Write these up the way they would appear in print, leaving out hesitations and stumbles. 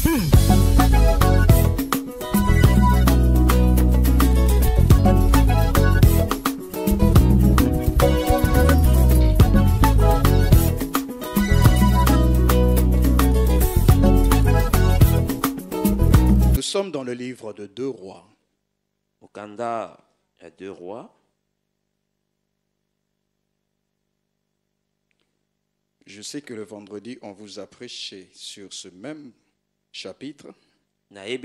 Nous sommes dans le livre de 2 Rois. Okanda, il y a 2 Rois. Je sais que le vendredi, on vous a prêché sur ce même chapitre. Mais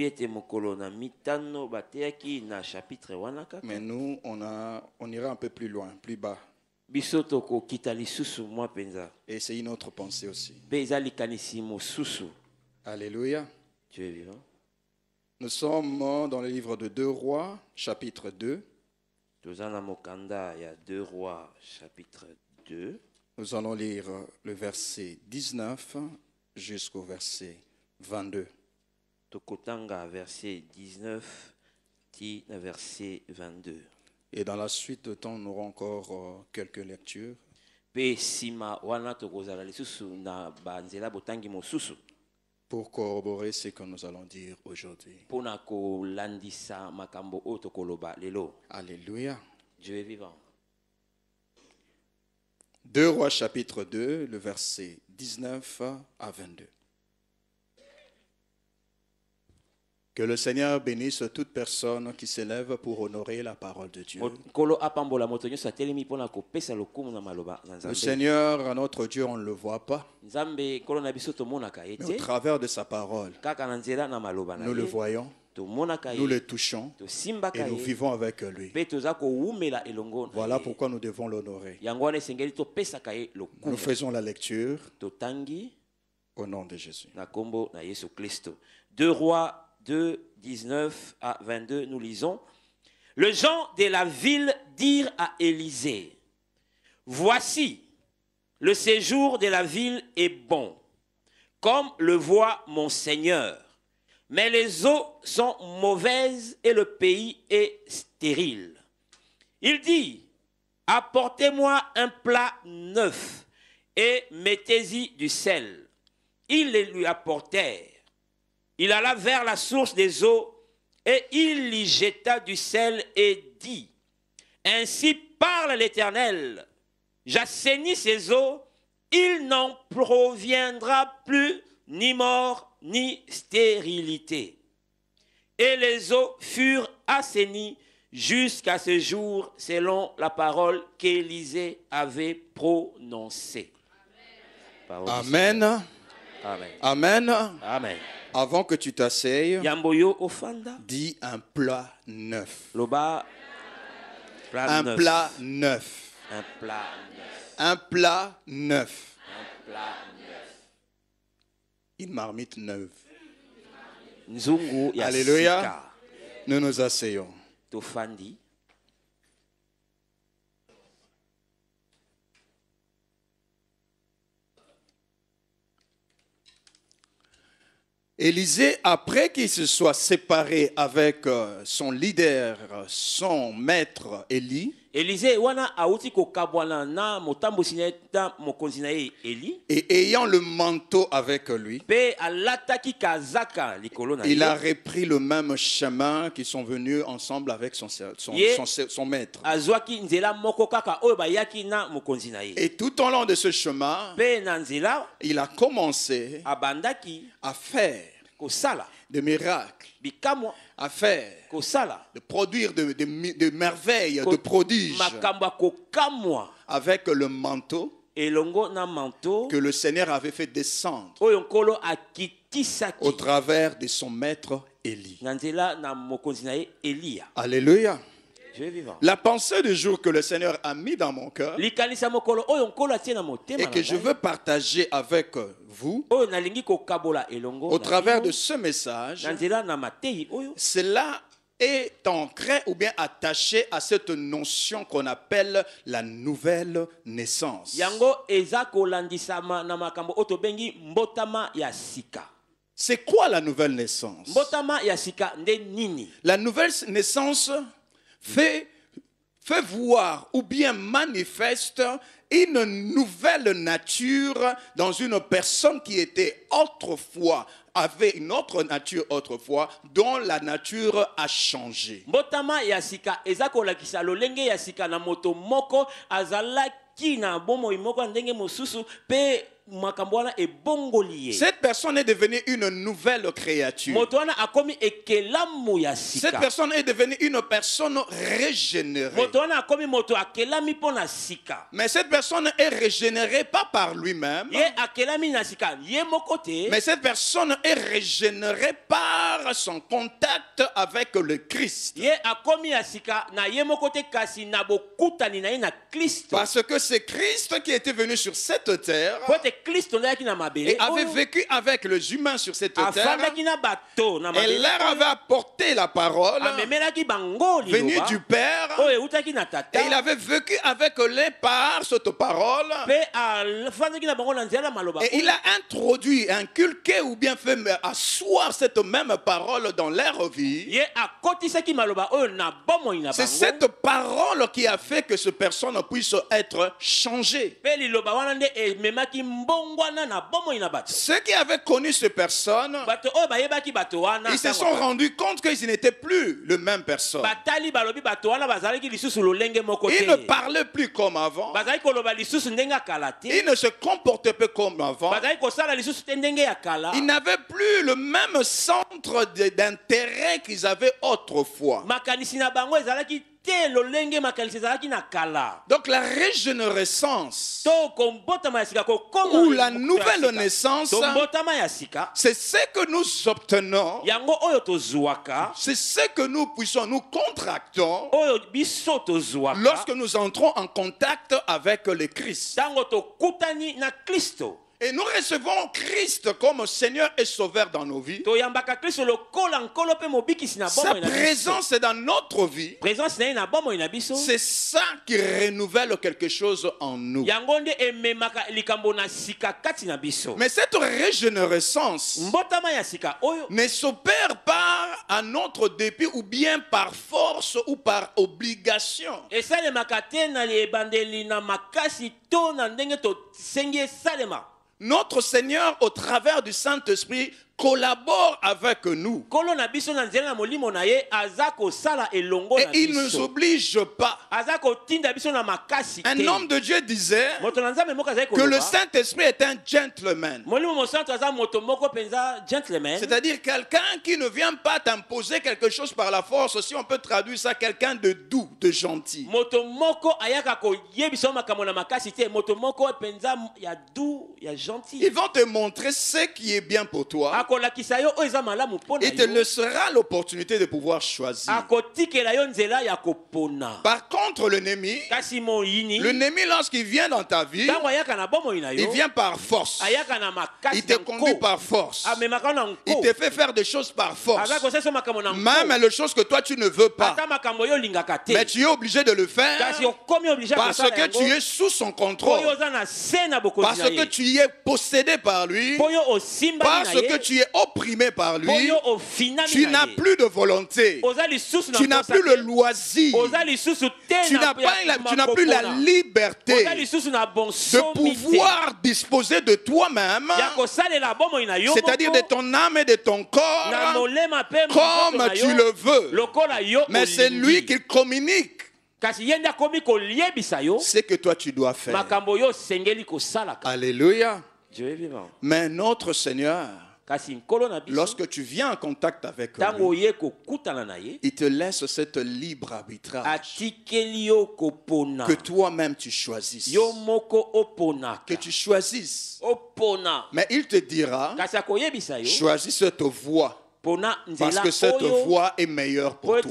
nous, on ira un peu plus loin, plus bas. Et c'est une autre pensée aussi. Alléluia. Dieu est vivant. Nous sommes dans le livre de 2 Rois, chapitre 2. Il y a 2 Rois, chapitre 2. Nous allons lire le verset 19 jusqu'au verset 22. Tokotanga, verset 19, verset 22. Et dans la suite de temps, nous aurons encore quelques lectures. Pour corroborer ce que nous allons dire aujourd'hui. Alléluia. Dieu est vivant. 2 Rois chapitre 2, le verset 19 à 22. Que le Seigneur bénisse toute personne qui s'élève pour honorer la parole de Dieu. Le Seigneur, notre Dieu, on ne le voit pas. Mais au travers de sa parole, nous le voyons, nous le touchons et nous vivons avec lui. Voilà pourquoi nous devons l'honorer. Nous faisons la lecture au nom de Jésus. 2 Rois 2, 19 à 22, nous lisons. Les gens de la ville dirent à Élisée, voici, le séjour de la ville est bon, comme le voit mon Seigneur. Mais les eaux sont mauvaises et le pays est stérile. Il dit, apportez-moi un plat neuf et mettez-y du sel. Ils les lui apportèrent. Il alla vers la source des eaux et il y jeta du sel et dit, ainsi parle l'Éternel, j'assainis ces eaux, il n'en proviendra plus ni mort ni stérilité. Et les eaux furent assainies jusqu'à ce jour selon la parole qu'Élisée avait prononcée. Amen. Amen. Amen. Amen. Avant que tu t'asseyes, dis un plat neuf. Un plat neuf. Un plat neuf. Un plat neuf. Un plat neuf. Une marmite neuve. Nzungu ya Alléluia. sika. Nous nous asseyons. Tofandi. Élisée, après qu'il se soit séparé avec son leader, son maître Élie, Élisée wana auti ko kabwana na motambusi na mokonzi na ye Eli, et ayant le manteau avec lui, pe alataki kazaka likolo na ye, il a repris le même chemin qu'ils sont venus ensemble avec son maître. azwaki nzela moko kaka oyo bayaki na mokonzi na ye. Et tout au long de ce chemin, Pe na nzela il a commencé abandaki à faire kosala des miracles, bikamwa, à faire, kosala de produire de merveilles, de prodiges, makambo kokamwa avec le manteau elongo na manteau que le Seigneur avait fait descendre oyo nkolo akitisaki au travers de son maître Élie. na nzela na mokonzi na ye Eliya. Alléluia. Dieu est vivant. La pensée du jour que le Seigneur a mis dans mon cœur likanisa mokolo oyo nkolo atie na motema et que je veux partager avec vous oyo nalingi kokabola elongo au travers de ce message, na nzela na matei oyo cela est ancré ou bien attaché à cette notion qu'on appelle la nouvelle naissance. yango eza kolandisama na makambo oyo tobengi mbotama ya sika. C'est quoi la nouvelle naissance? Mbotama ya sika nde nini? La nouvelle naissance fait voir ou bien manifeste une nouvelle nature dans une personne qui était autrefois avait une autre nature autrefois, dont la nature a changé. Mbotama ya sika ezako lakisa lolenge ya sika na moto moko azalaki na bomo imoko ndenge mosusu pe cette personne est devenue une nouvelle créature. Cette personne est devenue une personne régénérée. Mais cette personne est régénérée pas par lui-même. Mais cette personne est régénérée par son contact avec le Christ. Parce que c'est Christ qui était venu sur cette terre et avait vécu avec les humains sur cette terre et leur avait apporté la parole venue du Père et il avait vécu avec les par cette parole et il a introduit, inculqué ou bien fait asseoir cette même parole dans leur vie. C'est cette parole qui a fait que cette personne puisse être changée. Ceux qui avaient connu ces personnes, ils se sont rendus compte qu'ils n'étaient plus les mêmes personnes. Ils ne parlaient plus comme avant. Ils ne se comportaient pas comme avant. Ils n'avaient plus le même centre d'intérêt qu'ils avaient autrefois. Donc la régénérescence ou la nouvelle naissance, c'est ce que nous obtenons, c'est ce que nous puissions, nous contractons lorsque nous entrons en contact avec le Christ. Et nous recevons Christ comme Seigneur et Sauveur dans nos vies. Sa présence est dans notre vie. C'est ça qui renouvelle quelque chose en nous. Mais cette régénérescence ne s'opère pas à notre dépit ou bien par force ou par obligation. Notre Seigneur, au travers du Saint-Esprit, collabore avec nous. Et il ne nous oblige pas. Un homme de Dieu disait que le Saint-Esprit est un gentleman. C'est-à-dire quelqu'un qui ne vient pas t'imposer quelque chose par la force, si on peut traduire ça, quelqu'un de doux, de gentil. Ils vont te montrer ce qui est bien pour toi. Il te laissera l'opportunité de pouvoir choisir. Par contre, l'ennemi, lorsqu'il vient dans ta vie, il vient par force. Il te conduit par force. Il te fait faire des choses par force. Même les choses que toi tu ne veux pas. Mais tu es obligé de le faire parce que tu es sous son contrôle. Parce que tu es possédé par lui. Parce que tu es opprimé par lui. Tu n'as plus de volonté. Tu n'as plus le loisir. Tu n'as plus la liberté de pouvoir disposer de toi-même, c'est-à-dire de ton âme et de ton corps, comme tu le veux. Mais c'est lui qui communique ce que toi tu dois faire. Alléluia. Mais notre Seigneur, lorsque tu viens en contact avec lui, il te laisse cette libre arbitrage que toi-même tu choisisses. Que tu choisisses. Mais il te dira, choisis cette voie. Parce que cette voie est meilleure pour toi.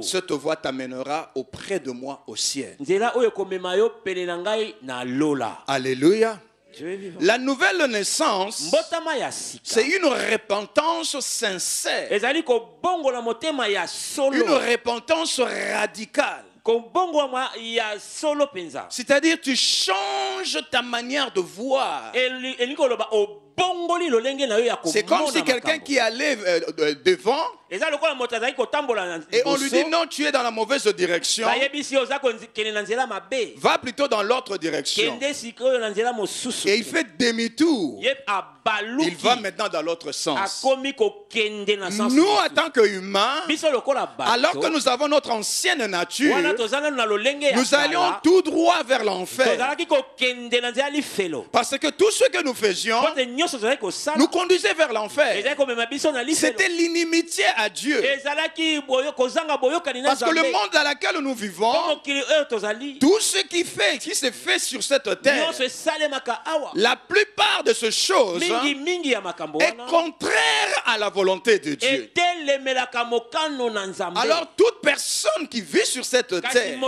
Cette voie t'amènera auprès de moi au ciel. Alléluia. La nouvelle naissance, c'est une repentance sincère. Une repentance radicale. C'est-à-dire tu changes ta manière de voir. C'est comme si quelqu'un qui allait devant et on lui dit non, tu es dans la mauvaise direction. Va plutôt dans l'autre direction. Et il fait demi-tour. Il va maintenant dans l'autre sens. Nous, en tant qu'humains, alors que nous avons notre ancienne nature, nous allions tout droit vers l'enfer. Parce que tout ce que nous faisions nous conduisait vers l'enfer. C'était l'inimitié à Dieu. Parce que le monde dans lequel nous vivons, tout ce qui se fait sur cette terre, la plupart de ces choses est contraire à la volonté de Dieu. Alors toute personne qui vit sur cette terre,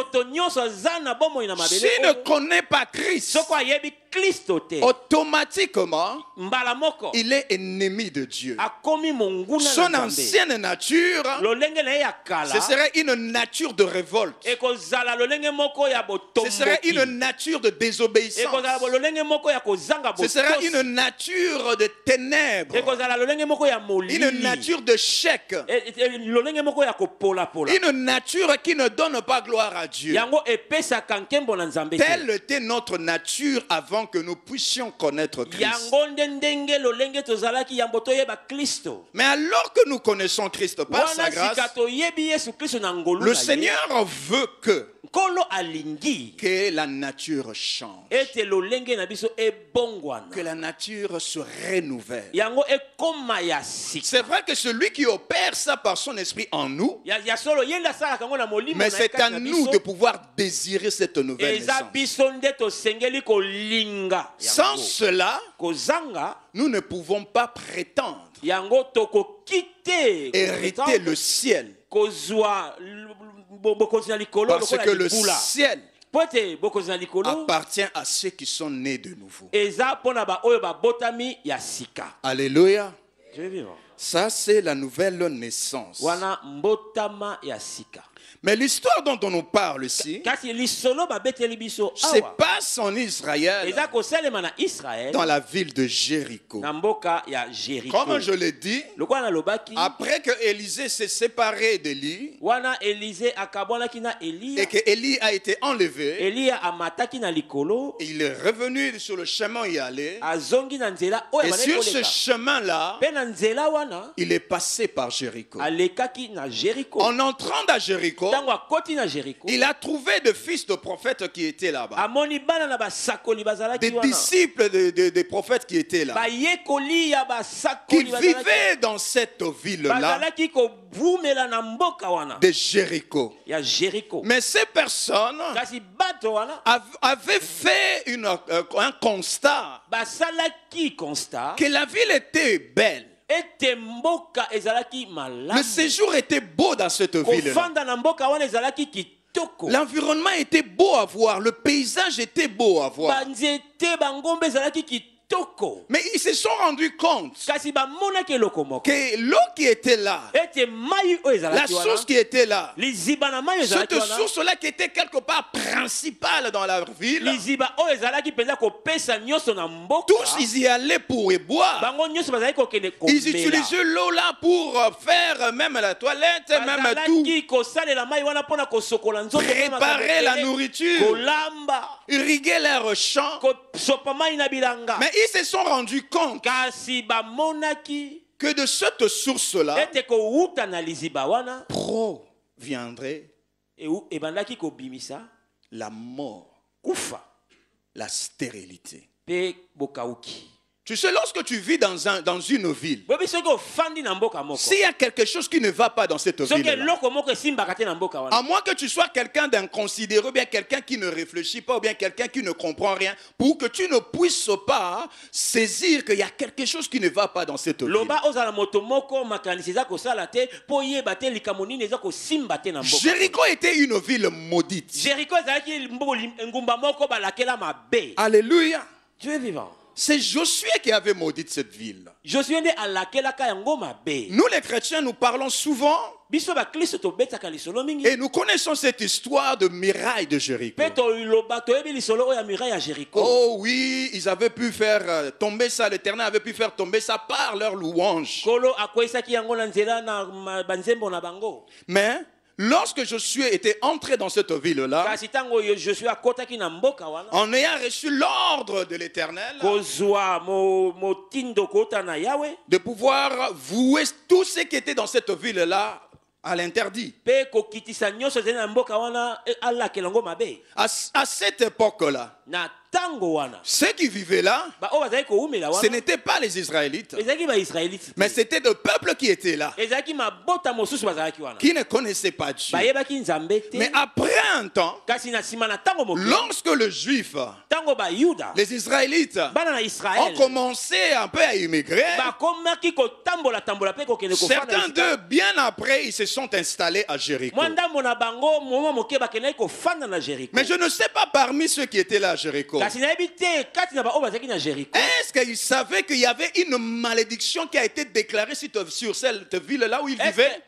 s'il ne connaît pas Christ, automatiquement, il est ennemi de Dieu. Son ancienne nature, ce serait une nature de révolte. Ce serait une nature de désobéissance. Ce serait une nature de ténèbres. Une nature de chèque. Une nature qui ne donne pas gloire à Dieu. Telle était notre nature avant que nous puissions connaître Christ. Mais alors que nous connaissons Christ par sa grâce, le Seigneur veut que la nature change, que la nature se renouvelle. C'est vrai que celui qui opère ça par son esprit en nous, mais c'est à nous de pouvoir désirer cette nouvelle naissance. Sans cela, nous ne pouvons pas prétendre hériter le ciel. Parce que le ciel appartient à ceux qui sont nés de nouveau. Alléluia. Ça, c'est la nouvelle naissance. Mais l'histoire dont on nous parle ici se passe en Israël, dans la ville de Jéricho. Comme je l'ai dit, après que Élisée s'est séparé d'Élie et que Élie a été enlevé, il est revenu sur le chemin où il allait. Et sur ce chemin-là, il est passé par Jéricho. En entrant dans Jéricho, il a trouvé des fils de prophètes qui étaient là-bas. Des disciples des prophètes qui étaient là. Qui vivaient dans cette ville-là de Jéricho. Mais ces personnes avaient fait un constat que la ville était belle. Le séjour était beau dans cette ville. L'environnement était beau à voir. Le paysage était beau à voir. Mais ils se sont rendus compte que l'eau qui était là, la source qui était là, cette source-là qui était quelque part principale dans la ville, tous ils y allaient pour y boire. Ils utilisaient l'eau là pour faire même la toilette, même tout. Préparer la nourriture, irriguer leurs champs. Mais ils se sont rendus compte que de cette source-là proviendrait la mort, la stérilité. Tu sais, lorsque tu vis dans une ville, s'il y a quelque chose qui ne va pas dans cette ville, à moins que tu sois quelqu'un d'inconsidéré, ou bien quelqu'un qui ne réfléchit pas, ou bien quelqu'un qui ne comprend rien, pour que tu ne puisses pas saisir qu'il y a quelque chose qui ne va pas dans cette ville. Jéricho était une ville maudite. Alléluia. Dieu est vivant. C'est Josué qui avait maudit cette ville. Nous les chrétiens, nous parlons souvent et nous connaissons cette histoire de muraille de Jéricho. Oh oui, ils avaient pu faire tomber ça, l'Éternel avait pu faire tomber ça par leur louange. Mais lorsque Josué était entré dans cette ville-là, en ayant reçu l'ordre de l'Éternel de pouvoir vouer tout ce qui était dans cette ville-là à l'interdit. À cette époque-là, ceux qui vivaient là, ce n'étaient pas les Israélites, mais c'était le peuple qui était là, qui ne connaissait pas Dieu. Mais après un temps, lorsque le juif, les Israélites ont commencé un peu à immigrer, certains d'eux, bien après, ils se sont installés à Jéricho. Mais je ne sais pas parmi ceux qui étaient là à Jéricho, est-ce qu'ils savaient qu'il y avait une malédiction qui a été déclarée sur cette ville-là où ils vivaient?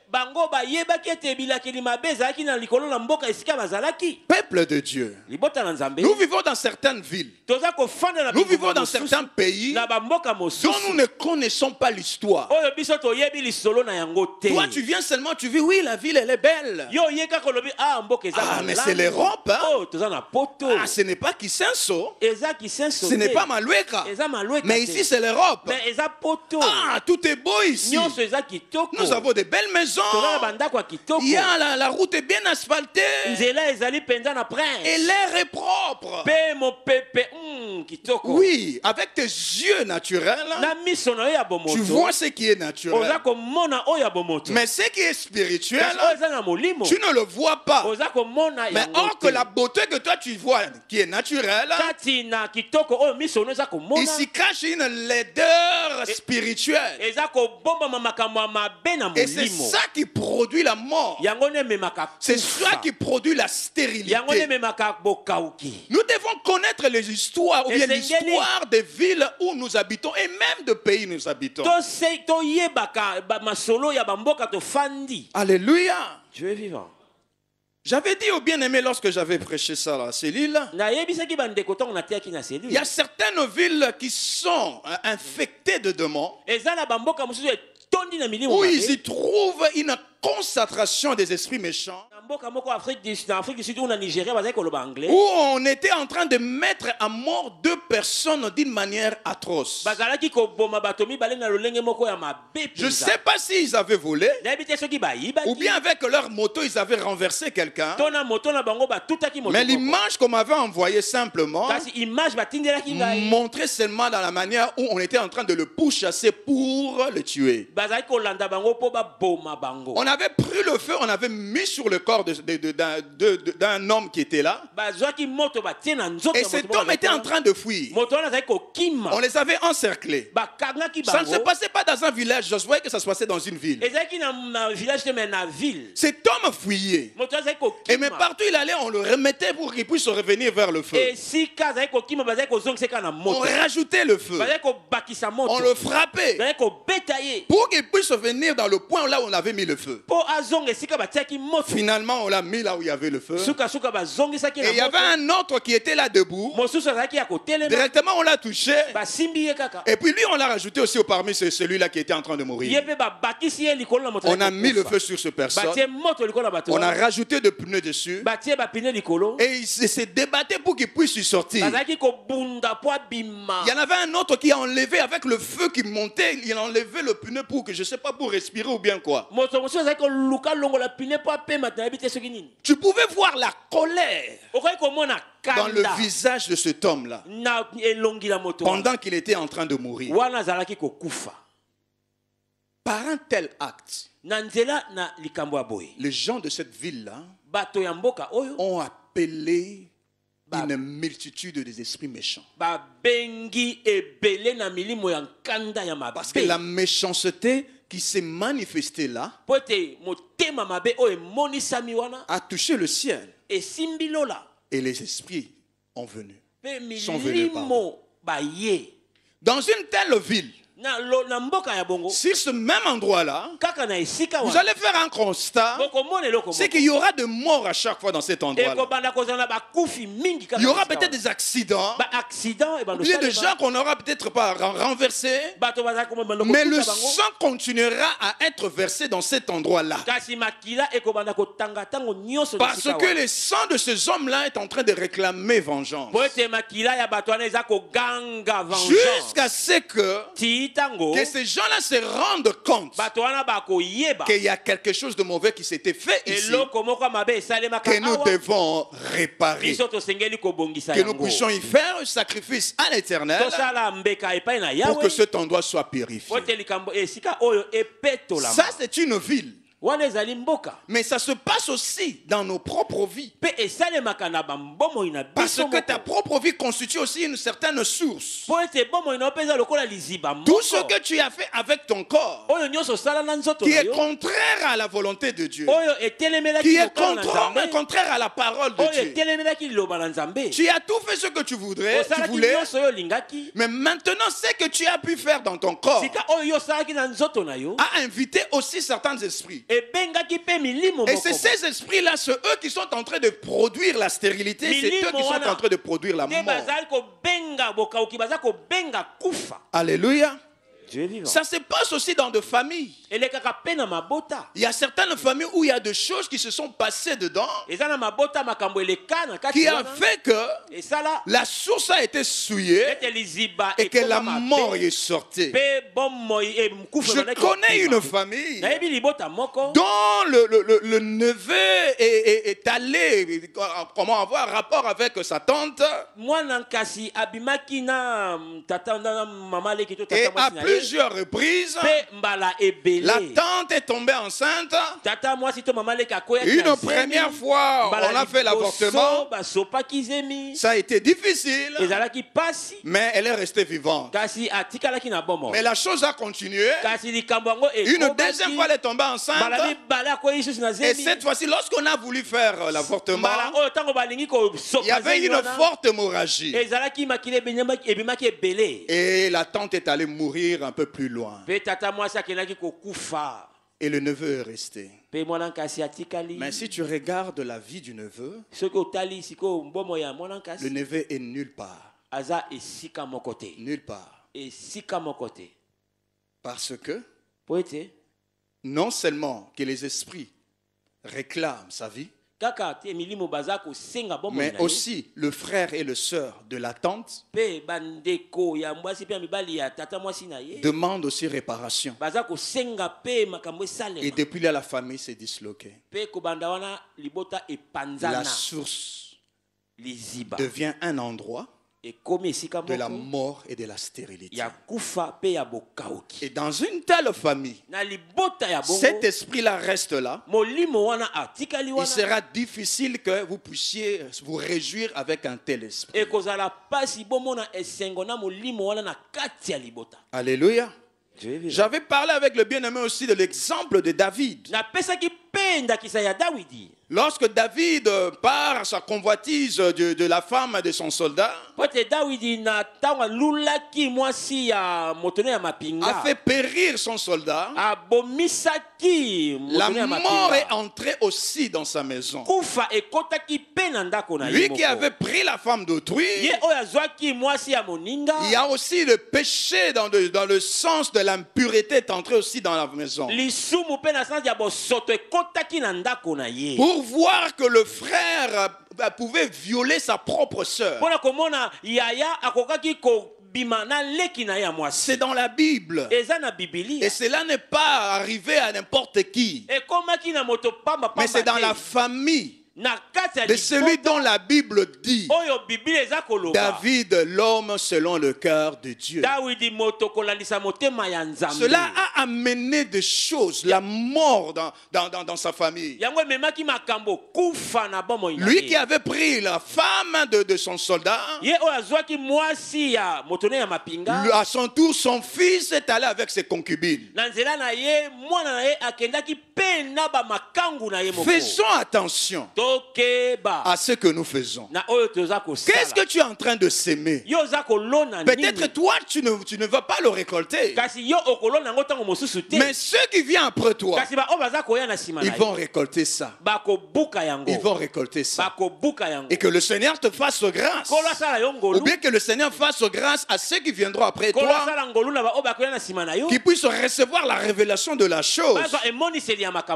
Peuple de Dieu, nous vivons dans certaines villes, nous vivons dans certains pays dont nous ne connaissons pas l'histoire. Toi tu viens seulement, tu vis, oui la ville elle est belle. Ah mais c'est l'Europe, hein? Ah ce n'est pas Kisenso, ce n'est pas Malueka, mais ici c'est l'Europe. Ah tout est beau ici, nous avons de belles maisons, il y a la route est bien asphaltée et l'air est propre. Oui, avec tes yeux naturels tu vois ce qui est naturel, mais ce qui est spirituel tu ne le vois pas. Mais or que la beauté que toi tu vois qui est naturelle, il s'y cache une laideur spirituelle, et c'est ça qui produit la mort, c'est ça qui produit la stérilité. Nous devons connaître les histoires, ou bien l'histoire des villes où nous habitons et même de pays où nous habitons. Alléluia. Dieu est vivant. J'avais dit au bien-aimé lorsque j'avais prêché ça à la cellule, il y a certaines villes qui sont infectées de démons, où ils y trouvent une concentration des esprits méchants, où on était en train de mettre à mort 2 personnes d'une manière atroce. Je ne sais pas s'ils avaient volé, ou bien avec leur moto ils avaient renversé quelqu'un, mais l'image qu'on m'avait envoyée simplement montrait seulement dans la manière où on était en train de le pourchasser pour le tuer. On avait pris le feu, on avait mis sur le corps d'un homme qui était là, et cet homme était en train de fuir. On les avait encerclés. Ça ne se passait pas dans un village, je voyais que ça se passait dans une ville. Cet homme fuyait, et mais partout il allait, on le remettait pour qu'il puisse revenir vers le feu. On rajoutait le feu, on le frappait pour qu'il puisse venir dans le point là où on avait mis le feu. Finalement on l'a mis là où il y avait le feu, et il y avait un autre qui était là debout. Directement on l'a touché, et puis lui on l'a rajouté aussi parmi celui-là qui était en train de mourir. On a mis le feu sur ce personne, on a rajouté de pneus dessus, et il s'est débattu pour qu'il puisse y sortir. Il y en avait un autre qui a enlevé avec le feu qui montait, il a enlevé le pneu pour que je sais pas, pour respirer ou bien quoi. Tu pouvais voir la colère dans le visage de cet homme-là pendant qu'il était en train de mourir. Par un tel acte, les gens de cette ville-là ont appelé une multitude des esprits méchants. Parce que la méchanceté qui s'est manifestée là a touché le ciel, et les esprits sont venus. Dans une telle ville, sur ce même endroit-là, vous allez faire un constat, c'est qu'il y aura des morts à chaque fois dans cet endroit-là. Il y aura peut-être des accidents, il y a des gens qu'on n'aura peut-être pas renversés, mais le sang continuera à être versé dans cet endroit-là. Parce que le sang de ces hommes-là est en train de réclamer vengeance. Jusqu'à ce que ces gens-là se rendent compte qu'il y a quelque chose de mauvais qui s'était fait ici, que nous devons réparer, que nous puissions y faire un sacrifice à l'Éternel pour que cet endroit soit purifié. Ça, c'est une ville. Mais ça se passe aussi dans nos propres vies. Parce que ta propre vie constitue aussi une certaine source. Tout ce que tu as fait avec ton corps, qui est contraire à la volonté de Dieu, qui est contraire à la parole de Dieu. Tu as tout fait ce que tu voulais, mais maintenant ce que tu as pu faire dans ton corps a invité aussi certains esprits. Et c'est ces esprits-là, c'est eux qui sont en train de produire la stérilité, c'est eux qui sont en train de produire la mort. Alléluia. Ça se passe aussi dans des familles. Il y a certaines familles où il y a des choses qui se sont passées dedans, qui a fait que la source a été souillée et que la mort est sortie. Je connais une famille dont le neveu est allé avoir rapport avec sa tante, et à plusieurs reprises, la tante est tombée enceinte. Une première fois, on a fait l'avortement. Ça a été difficile, mais elle est restée vivante. Mais la chose a continué. Une deuxième fois, elle est tombée enceinte. Et cette fois-ci, lorsqu'on a voulu faire l'avortement, il y avait une forte hémorragie. Et la tante est allée mourir un peu plus loin. Et le neveu est resté. Mais si tu regardes la vie du neveu, le neveu est nulle part. Nulle part. Parce que non seulement que les esprits réclament sa vie, mais aussi le frère et le sœur de la tante demandent aussi réparation. Et depuis là, la famille s'est disloquée. La source devient un endroit de la mort et de la stérilité. Et dans une telle famille, cet esprit-là reste là. Il sera difficile que vous puissiez vous réjouir avec un tel esprit. Alléluia. J'avais parlé avec le bien-aimé aussi de l'exemple de David. Lorsque David part à sa convoitise de la femme de son soldat, a fait périr son soldat, la mort est entrée aussi dans sa maison. Lui qui avait pris la femme d'autrui, il y a aussi le péché dans le sens de l'impureté est entré aussi dans la maison. Pour voir que le frère pouvait violer sa propre sœur. C'est dans la Bible. Et cela n'est pas arrivé à n'importe qui. Mais c'est dans la famille de celui dont la Bible dit David, l'homme selon le cœur de Dieu. Cela a amené des choses, la mort dans sa famille. Lui qui avait pris la femme de son soldat, à son tour, son fils est allé avec ses concubines. Faisons attention à ce que nous faisons. Qu'est-ce que tu es en train de s'aimer? Peut-être toi, tu ne vas pas le récolter. Mais ceux qui viennent après toi, ils vont récolter ça. Ils vont récolter ça. Et que le Seigneur te fasse grâce. Ou bien que le Seigneur fasse grâce à ceux qui viendront après toi, qui puissent recevoir la révélation de la chose,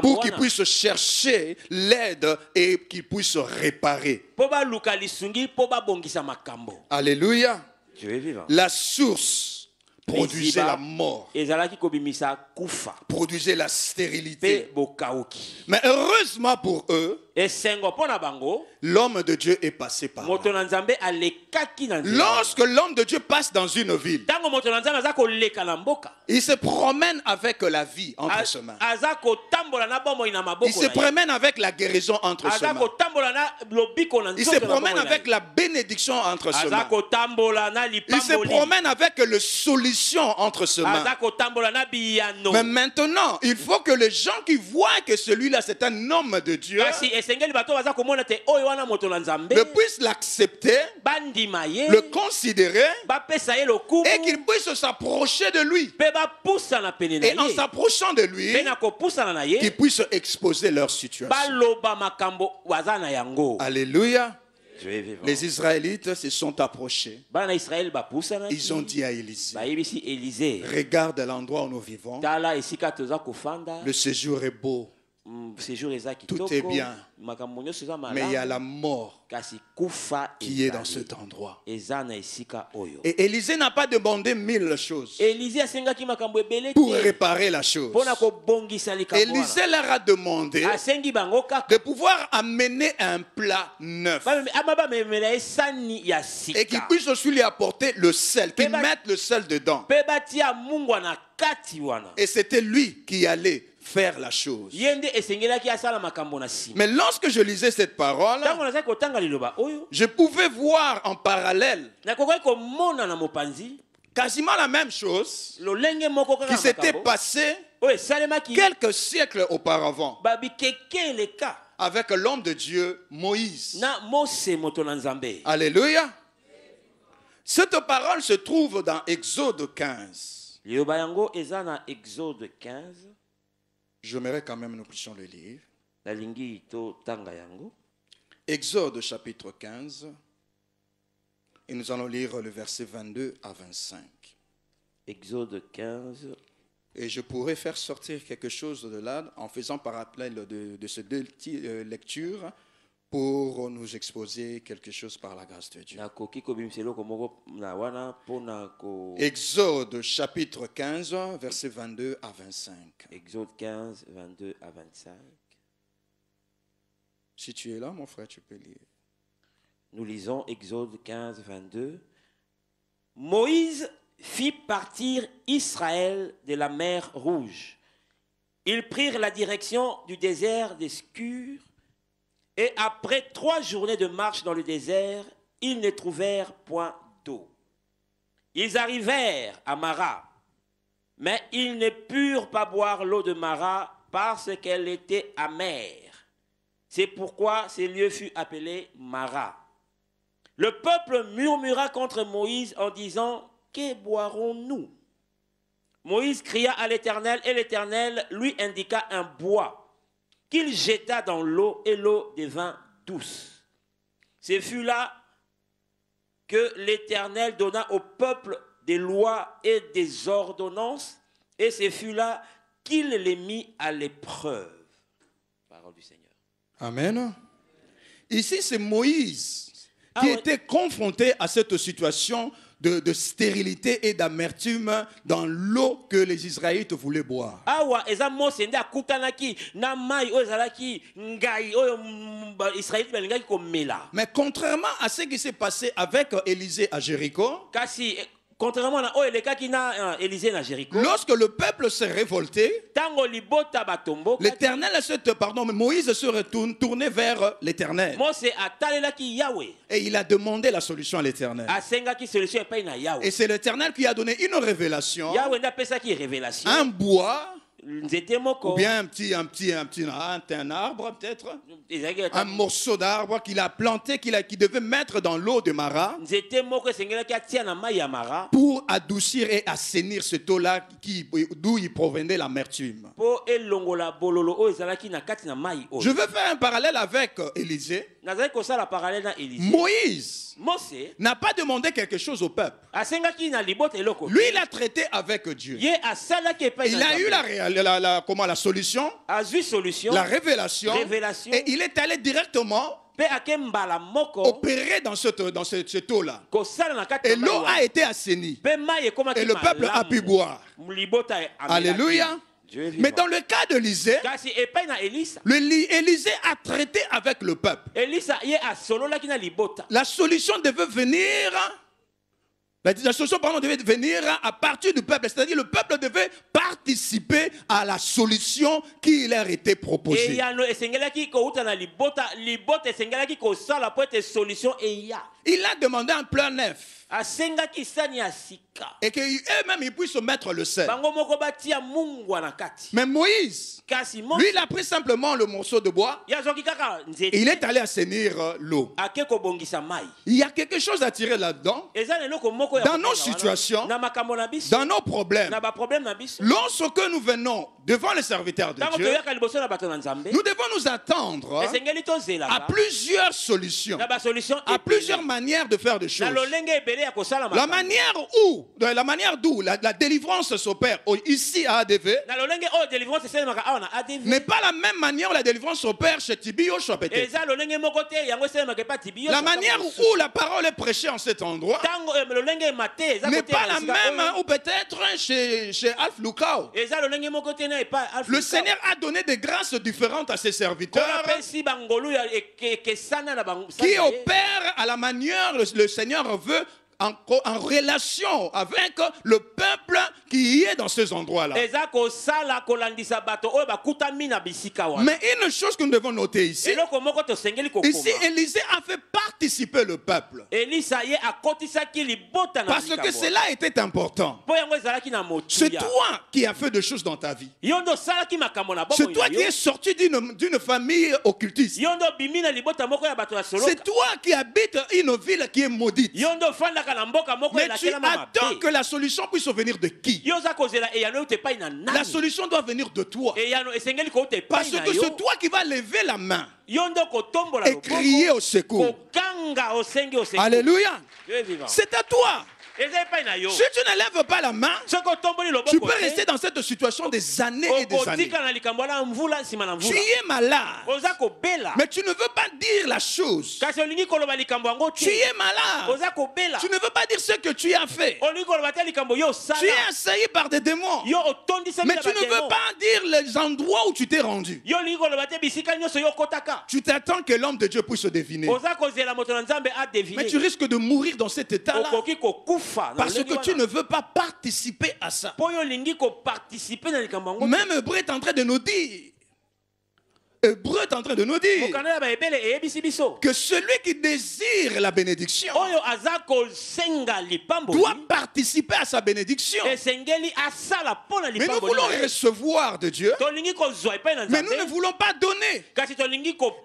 pour qu'ils puissent chercher l'aide et qu'ils puissent réparer. Alléluia. La source produisait la mort, produisait la stérilité. Mais heureusement pour eux, l'homme de Dieu est passé par là. Lorsque l'homme de Dieu passe dans une ville, il se promène avec la vie entre ses mains. Il se promène avec la guérison entre ses mains. Il se promène avec la bénédiction entre ses mains. Il se promène avec la solution entre ses mains. Mais maintenant, il faut que les gens qui voient que celui-là c'est un homme de Dieu puissent l'accepter, le considérer et qu'ils puissent s'approcher de lui. Et en s'approchant de lui, qu'ils puissent exposer leur situation. Alléluia. Les Israélites se sont approchés. Ils ont dit à Élisée, regarde l'endroit où nous vivons. Le séjour est beau. Tout est bien. Mais il y a la mort qui est dans cet endroit. Et Élisée n'a pas demandé 1000 choses pour réparer la chose. Élisée leur a demandé de pouvoir amener un plat neuf et qu'ils puissent aussi lui apporter le sel, qu'ils mettent le sel dedans. Et c'était lui qui allait faire la chose. Mais lorsque je lisais cette parole, je pouvais voir en parallèle quasiment la même chose qui s'était passée quelques siècles auparavant avec l'homme de Dieu Moïse. Alléluia. Cette parole se trouve dans Exode 15. J'aimerais quand même nous puissions le lire. Exode chapitre 15. Et nous allons lire le verset 22 à 25. Exode 15. Et je pourrais faire sortir quelque chose de là en faisant parallèle de ces deux lectures pour nous exposer quelque chose par la grâce de Dieu. Exode chapitre 15, verset 22 à 25. Exode 15, 22 à 25. Si tu es là, mon frère, tu peux lire. Nous lisons Exode 15, 22. Moïse fit partir Israël de la mer Rouge. Ils prirent la direction du désert des Shur. Et après 3 journées de marche dans le désert, ils ne trouvèrent point d'eau. Ils arrivèrent à Mara, mais ils ne purent pas boire l'eau de Mara parce qu'elle était amère. C'est pourquoi ce lieu fut appelé Mara. Le peuple murmura contre Moïse en disant, « Que boirons-nous » Moïse cria à l'Éternel et l'Éternel lui indiqua un bois qu'il jeta dans l'eau et l'eau devint douce. Ce fut là que l'Éternel donna au peuple des lois et des ordonnances, et ce fut là qu'il les mit à l'épreuve. Parole du Seigneur. Amen. Ici, c'est Moïse qui était confronté à cette situation de stérilité et d'amertume dans l'eau que les Israélites voulaient boire. Mais contrairement à ce qui s'est passé avec Élisée à Jéricho, Contrairement à Élisée na Jéricho. Lorsque le peuple s'est révolté, l'Éternel Moïse se retourne tourné vers l'Éternel. Et il a demandé la solution à l'Éternel. Et c'est l'Éternel qui a donné une révélation. Un bois. Ou bien un arbre peut-être, un morceau d'arbre qu'il a planté, qu'il devait mettre dans l'eau de Mara pour adoucir et assainir cette eau-là d'où il provenait l'amertume. Je veux faire un parallèle avec Élisée. Moïse n'a pas demandé quelque chose au peuple. Lui, il a traité avec Dieu. Il a eu la solution, la révélation, et il est allé directement opérer dans cette eau-là. Et l'eau a été assainie. Et le peuple a pu boire. Alléluia. Mais dans le cas d'Élisée, Élisée a traité avec le peuple. La solution devait venir. La solution devait venir à partir du peuple, c'est-à-dire le peuple devait participer à la solution qui leur était proposée. Il a demandé un plan neuf. Et qu'eux-mêmes ils puissent mettre le sel. Mais Moïse, lui, il a pris simplement le morceau de bois et il est allé assainir l'eau. Il y a quelque chose à tirer là-dedans. Dans nos situations, dans nos problèmes, lorsque nous venons devant les serviteurs de Dieu, nous devons nous attendre à plusieurs solutions, à plusieurs manières de faire des choses. La manière d'où la délivrance s'opère ici à ADV n'est pas la même manière où la délivrance s'opère chez Tibi ou Chopete. La manière où la parole est prêchée en cet endroit n'est pas la même ou peut-être chez Alf Lukao. Le Seigneur a donné des grâces différentes à ses serviteurs qui opèrent à la manière le Seigneur veut en relation avec le peuple qui est dans ces endroits-là. Mais une chose que nous devons noter ici, Élisée a fait participer le peuple. Parce que cela était important. C'est toi qui as fait des choses dans ta vie. C'est toi qui es sorti d'une famille occultiste. C'est toi qui habites une ville qui est maudite. Mais tu attends que la solution puisse venir de qui? La solution doit venir de toi. Parce que c'est toi qui vas lever la main et crier au secours. Alléluia. C'est à toi. Si tu ne lèves pas la main, tu peux rester dans cette situation des années et des années. Tu es malade, mais tu ne veux pas dire la chose. Tu es malade, tu ne veux pas dire ce que tu as fait. Tu es assailli par des démons, mais tu ne veux pas dire les endroits où tu t'es rendu. Tu t'attends que l'homme de Dieu puisse deviner. Mais tu risques de mourir dans cet état-là. Parce que tu ne veux pas participer à ça. Même Hébreu est en train de nous dire. Hébreu est en train de nous dire que celui qui désire la bénédiction doit participer à sa bénédiction. Mais nous voulons recevoir de Dieu, mais nous ne voulons pas donner.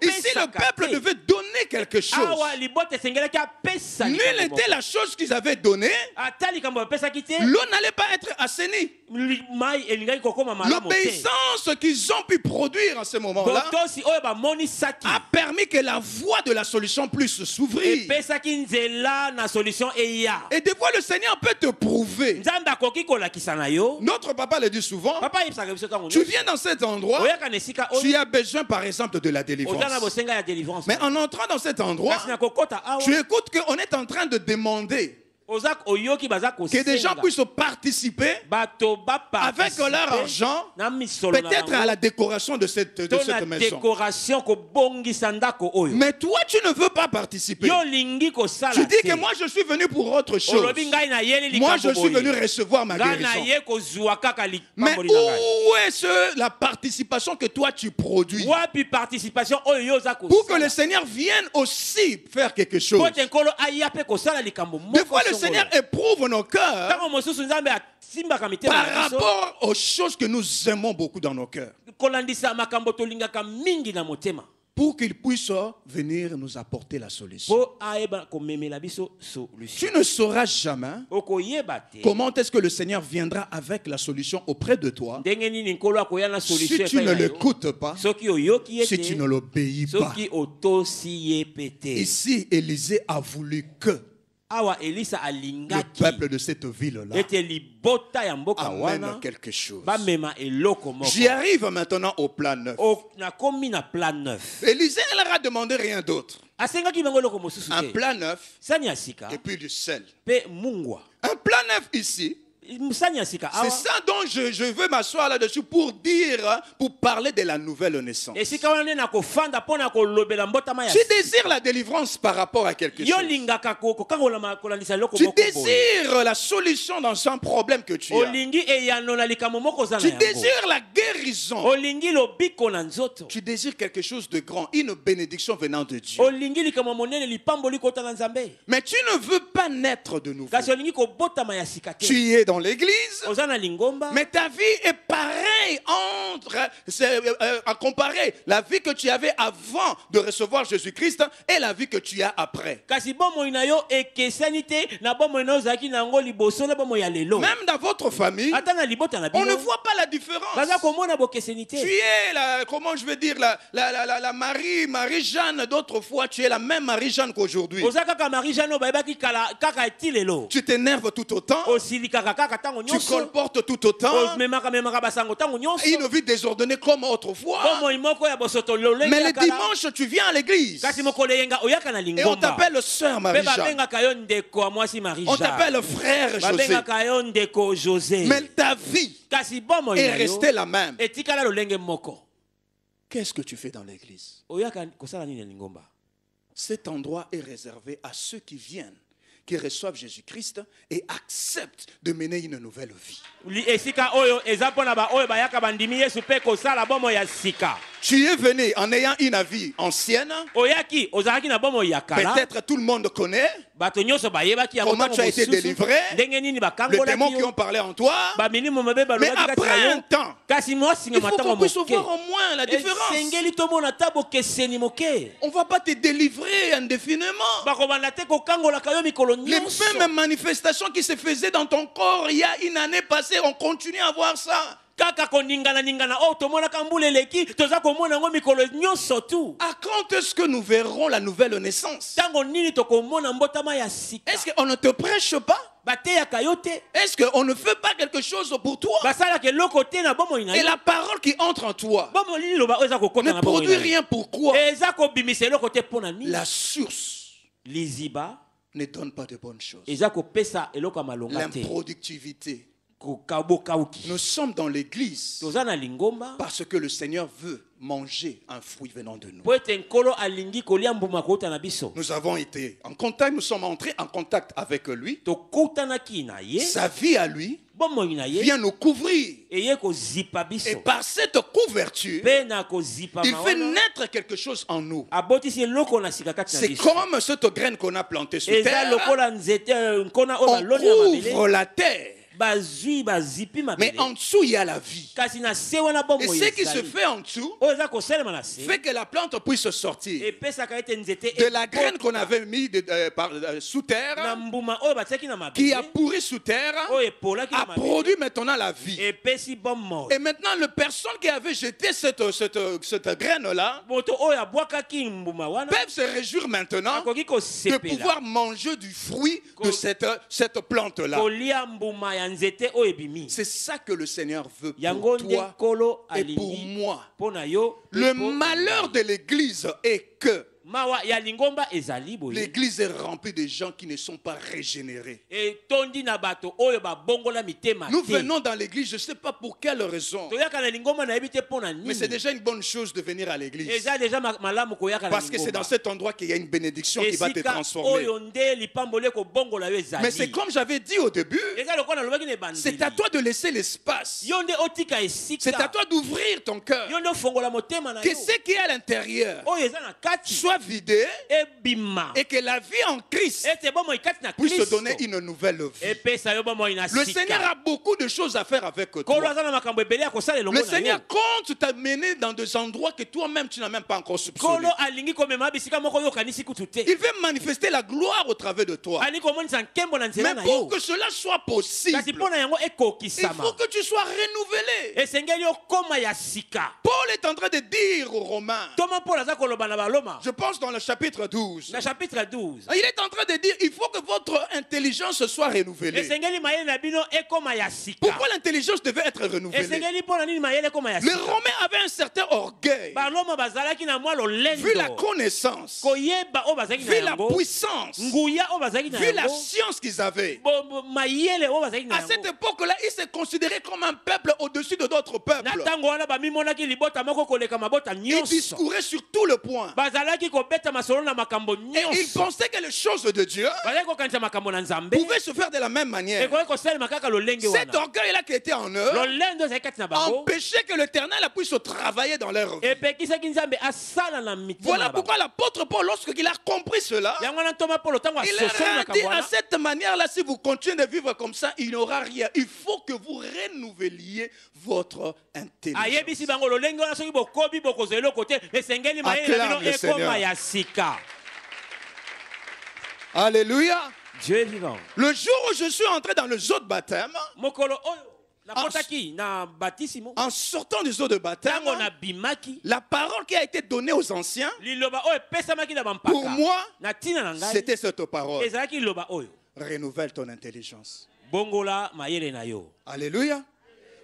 Ici, le peuple devait donner quelque chose. Nulle était la chose qu'ils avaient donnée. L'eau n'allait pas être assainie. L'obéissance qu'ils ont pu produire en ce moment-là a permis que la voie de la solution puisse s'ouvrir. Et des fois le Seigneur peut te prouver. Notre papa le dit souvent. Tu viens dans cet endroit, tu as besoin par exemple de la délivrance. Mais en entrant dans cet endroit, tu écoutes qu'on est en train de demander Que des gens puissent participer avec leur argent, peut-être à la décoration de cette maison. Mais toi, tu ne veux pas participer. Tu dis que moi, je suis venu pour autre chose. Moi, je suis venu recevoir ma guérison. Mais où est la participation que toi, tu produis? Pour que le Seigneur vienne aussi faire quelque chose. Des fois, le Seigneur éprouve nos cœurs par rapport aux choses que nous aimons beaucoup dans nos cœurs, pour qu'il puisse venir nous apporter la solution. Tu ne sauras jamais comment est-ce que le Seigneur viendra avec la solution auprès de toi si tu ne l'écoutes pas, si tu ne l'obéis pas. Ici, Élisée a voulu que le peuple de cette ville-là amène quelque chose. J'y arrive maintenant au plan 9. Élisée ne leur a demandé rien d'autre. Un plan 9 et puis du sel. Un plan 9 ici. C'est ça dont je veux m'asseoir là-dessus pour parler de la nouvelle naissance. Tu désires la délivrance par rapport à quelque chose. Tu désires la solution dans un problème que tu as. Tu désires la guérison. Tu désires quelque chose de grand, une bénédiction venant de Dieu. Mais tu ne veux pas naître de nouveau. Tu es dans l'église, mais ta vie est pareille à comparer la vie que tu avais avant de recevoir Jésus-Christ et la vie que tu as après. Même dans votre famille, on ne voit pas la différence. Tu es comment je veux dire, la Marie-Jeanne d'autrefois, tu es la même Marie-Jeanne qu'aujourd'hui. Tu t'énerves tout autant. Tu colportes tout autant. Une vie désordonnée comme autrefois. Mais le dimanche, tu viens à l'église. Et on t'appelle sœur Marie-Jeanne. On t'appelle frère José. Mais ta vie est restée la même. Qu'est-ce que tu fais dans l'église? Cet endroit est réservé à ceux qui viennent, qui reçoivent Jésus-Christ et acceptent de mener une nouvelle vie. Tu es venu en ayant une vie ancienne. Peut-être tout le monde connaît comment tu as été délivré, les démons qui ont parlé en toi. Mais après un temps, il faut qu'on puisse voir au moins la différence. On ne va pas te délivrer indéfiniment. Les mêmes manifestations qui se faisaient dans ton corps il y a une année passée, on continue à voir ça. À quand est-ce que nous verrons la nouvelle naissance? Est-ce qu'on ne te prêche pas? Est-ce qu'on ne fait pas quelque chose pour toi? Et la parole qui entre en toi ne produit rien. Pourquoi? La source ne donne pas de bonnes choses. L'improductivité. Nous sommes dans l'église parce que le Seigneur veut manger un fruit venant de nous. Nous avons été en contact, nous sommes entrés en contact avec lui. Sa vie à lui vient nous couvrir. Et par cette couverture, il fait naître quelque chose en nous. C'est comme cette graine qu'on a plantée sur terre. On couvre la terre. Mais en dessous, il y a la vie. Et ce qui se fait en dessous fait que la plante puisse sortir de la graine qu'on avait mis sous terre, qui a pourri sous terre, a produit maintenant la vie. Et maintenant, les personnes qui avaient jeté cette graine-là peuvent se réjouir maintenant de pouvoir manger du fruit de cette plante-là. C'est ça que le Seigneur veut pour toi et pour moi. Le malheur de l'église est que L'église est remplie de gens qui ne sont pas régénérés. Nous venons dans l'église, je ne sais pas pour quelle raison. Mais c'est déjà une bonne chose de venir à l'église. Parce que c'est dans cet endroit qu'il y a une bénédiction qui va te transformer. Mais c'est comme j'avais dit au début, c'est à toi de laisser l'espace. C'est à toi d'ouvrir ton cœur. Que ce qui est à l'intérieur soit vidé et que la vie en Christ puisse te donner une nouvelle vie. Le Seigneur a beaucoup de choses à faire avec toi. Le Seigneur compte t'amener dans des endroits que toi-même tu n'as même pas encore soupçonné. Il veut manifester la gloire au travers de toi. Mais pour que cela soit possible, il faut que tu sois renouvelé. Paul est en train de dire aux Romains, je pense dans le chapitre 12, il est en train de dire, il faut que votre intelligence soit renouvelée. Pourquoi l'intelligence devait être renouvelée? Les Romains avaient un certain orgueil. Vu la connaissance, vu la puissance, vu la science qu'ils avaient. À cette époque-là, ils se considéraient comme un peuple au-dessus de d'autres peuples. Ils discouraient sur tout le point. Et ils pensaient que les choses de Dieu pouvaient se faire de la même manière. Cet orgueil-là qui était en eux empêchait que l'Éternel puisse travailler dans leur vie. Voilà pourquoi l'apôtre Paul, lorsqu'il a compris cela, il leur a dit, à cette manière-là, si vous continuez de vivre comme ça, il n'y aura rien. Il faut que vous renouveliez votre intelligence. Acclame le Seigneur. Alléluia. Dieu est vivant. Le jour où je suis entré dans le zoo de baptême, en sortant du zoo de baptême, la parole qui a été donnée aux anciens, pour moi, c'était cette parole. Renouvelle ton intelligence. Alléluia.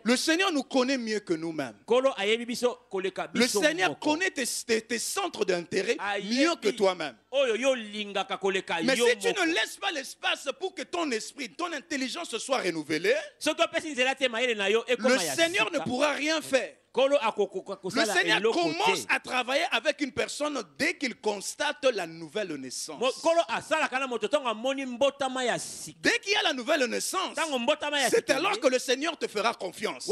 Le Seigneur nous connaît mieux que nous-mêmes. Le Seigneur connaît tes centres d'intérêt mieux que toi-même. Mais si tu ne laisses pas l'espace pour que ton esprit, ton intelligence soit renouvelée, le Seigneur ne pourra rien faire. Le Seigneur commence à travailler avec une personne dès qu'il constate la nouvelle naissance. Dès qu'il y a la nouvelle naissance, c'est alors que le Seigneur te fera confiance.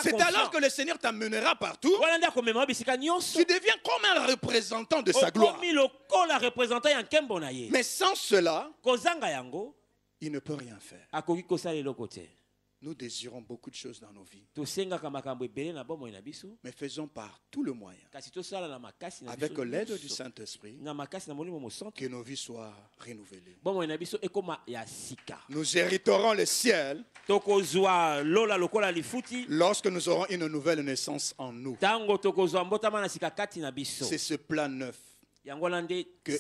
C'est alors que le Seigneur t'amènera partout. Tu deviens comme un représentant de sa gloire. Mais sans cela, il ne peut rien faire. Nous désirons beaucoup de choses dans nos vies. Mais faisons par tout le moyen, avec l'aide du Saint-Esprit, que nos vies soient renouvelées. Nous hériterons le ciel lorsque nous aurons une nouvelle naissance en nous. C'est ce plan neuf que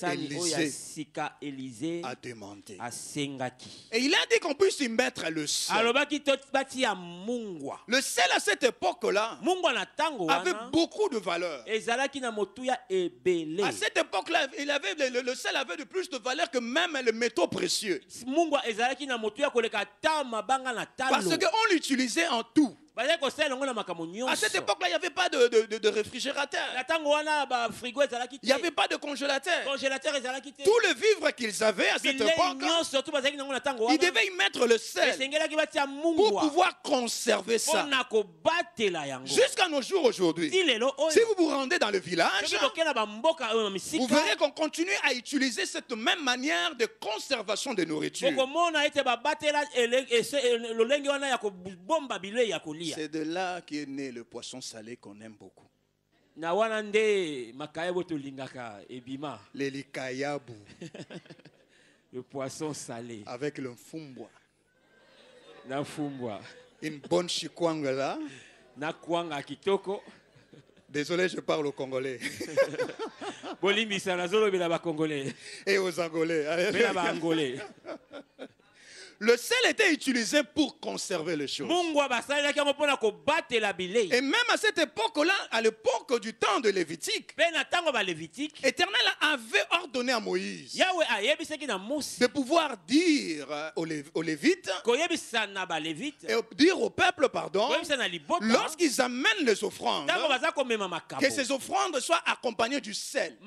Élisée a demandé. Et il a dit qu'on puisse y mettre le sel. Le sel à cette époque-là avait beaucoup de valeur. À cette époque-là, le sel avait de plus de valeur que même les métaux précieux. Parce qu'on l'utilisait en tout. À cette époque-là, il n'y avait pas de réfrigérateur. Il n'y avait pas de congélateur. Tout le vivre qu'ils avaient à cette époque, ils devaient y mettre le sel pour pouvoir conserver ça. Jusqu'à nos jours aujourd'hui, si vous vous rendez dans le village, vous verrez qu'on continue à utiliser cette même manière de conservation de nourriture. C'est de là qu'est né le poisson salé qu'on aime beaucoup. Les likayabu. Le poisson salé. Avec le mfumbwa. Une bonne chikwanga là. Désolé, je parle au Congolais. Et aux Angolais. Le sel était utilisé pour conserver les choses. Et même à cette époque-là, à l'époque du temps de Lévitique, l'Éternel avait ordonné à Moïse de pouvoir dire aux Lévites et dire au peuple, pardon, lorsqu'ils amènent les offrandes, que ces offrandes soient accompagnées du sel.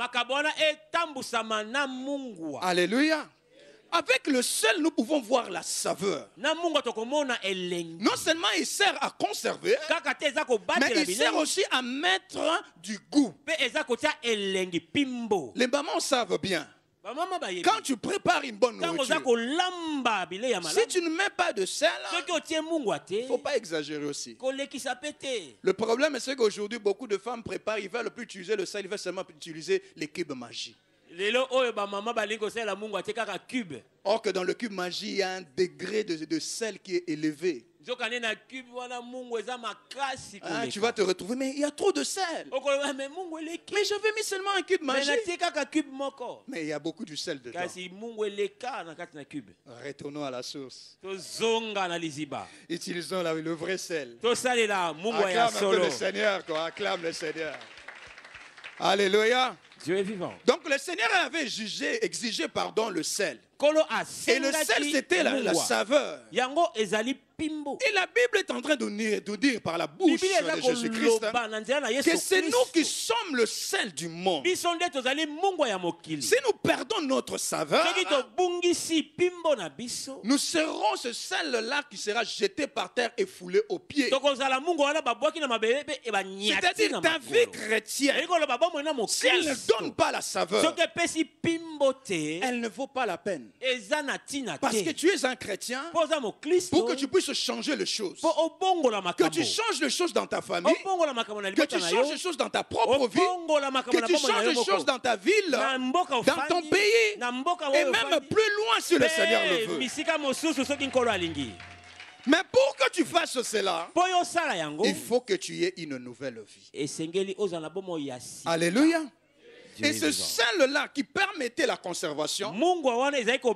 Alléluia. Avec le sel, nous pouvons voir la saveur. Non seulement il sert à conserver, mais il sert aussi à mettre du goût. Les mamans savent bien. Quand tu prépares une bonne nourriture, si tu ne mets pas de sel, il ne faut pas exagérer aussi. Le problème, c'est qu'aujourd'hui, beaucoup de femmes préparent, ils ne veulent plus utiliser le sel, ils veulent seulement utiliser les cubes magie. Or que dans le cube magie, il y a un degré de sel qui est élevé. Ah, tu vas te retrouver, mais il y a trop de sel. Mais j'avais mis seulement un cube magie. Mais il y a beaucoup de sel dedans. Retournons à la source. Utilisons le vrai sel. Acclame un peu le Seigneur, quoi. Acclame le Seigneur. Alléluia. Dieu est vivant. Donc le Seigneur avait exigé le sel. Et le sel, c'était la saveur. Et la Bible est en train de dire par la bouche de Jésus-Christ que c'est nous qui sommes le sel du monde. Si nous perdons notre saveur, nous serons ce sel-là qui sera jeté par terre et foulé aux pieds. C'est-à-dire ta vie chrétienne, si elle ne donne pas la saveur, elle ne vaut pas la peine. Parce que tu es un chrétien, pour que tu puisses changer les choses, que tu changes les choses dans ta famille, que tu changes les choses dans ta propre vie, que tu changes les choses dans ta ville, dans ton pays, et même plus loin si le Seigneur le veut. Mais pour que tu fasses cela, il faut que tu aies une nouvelle vie. Alléluia. Et ce sel-là qui permettait la conservation,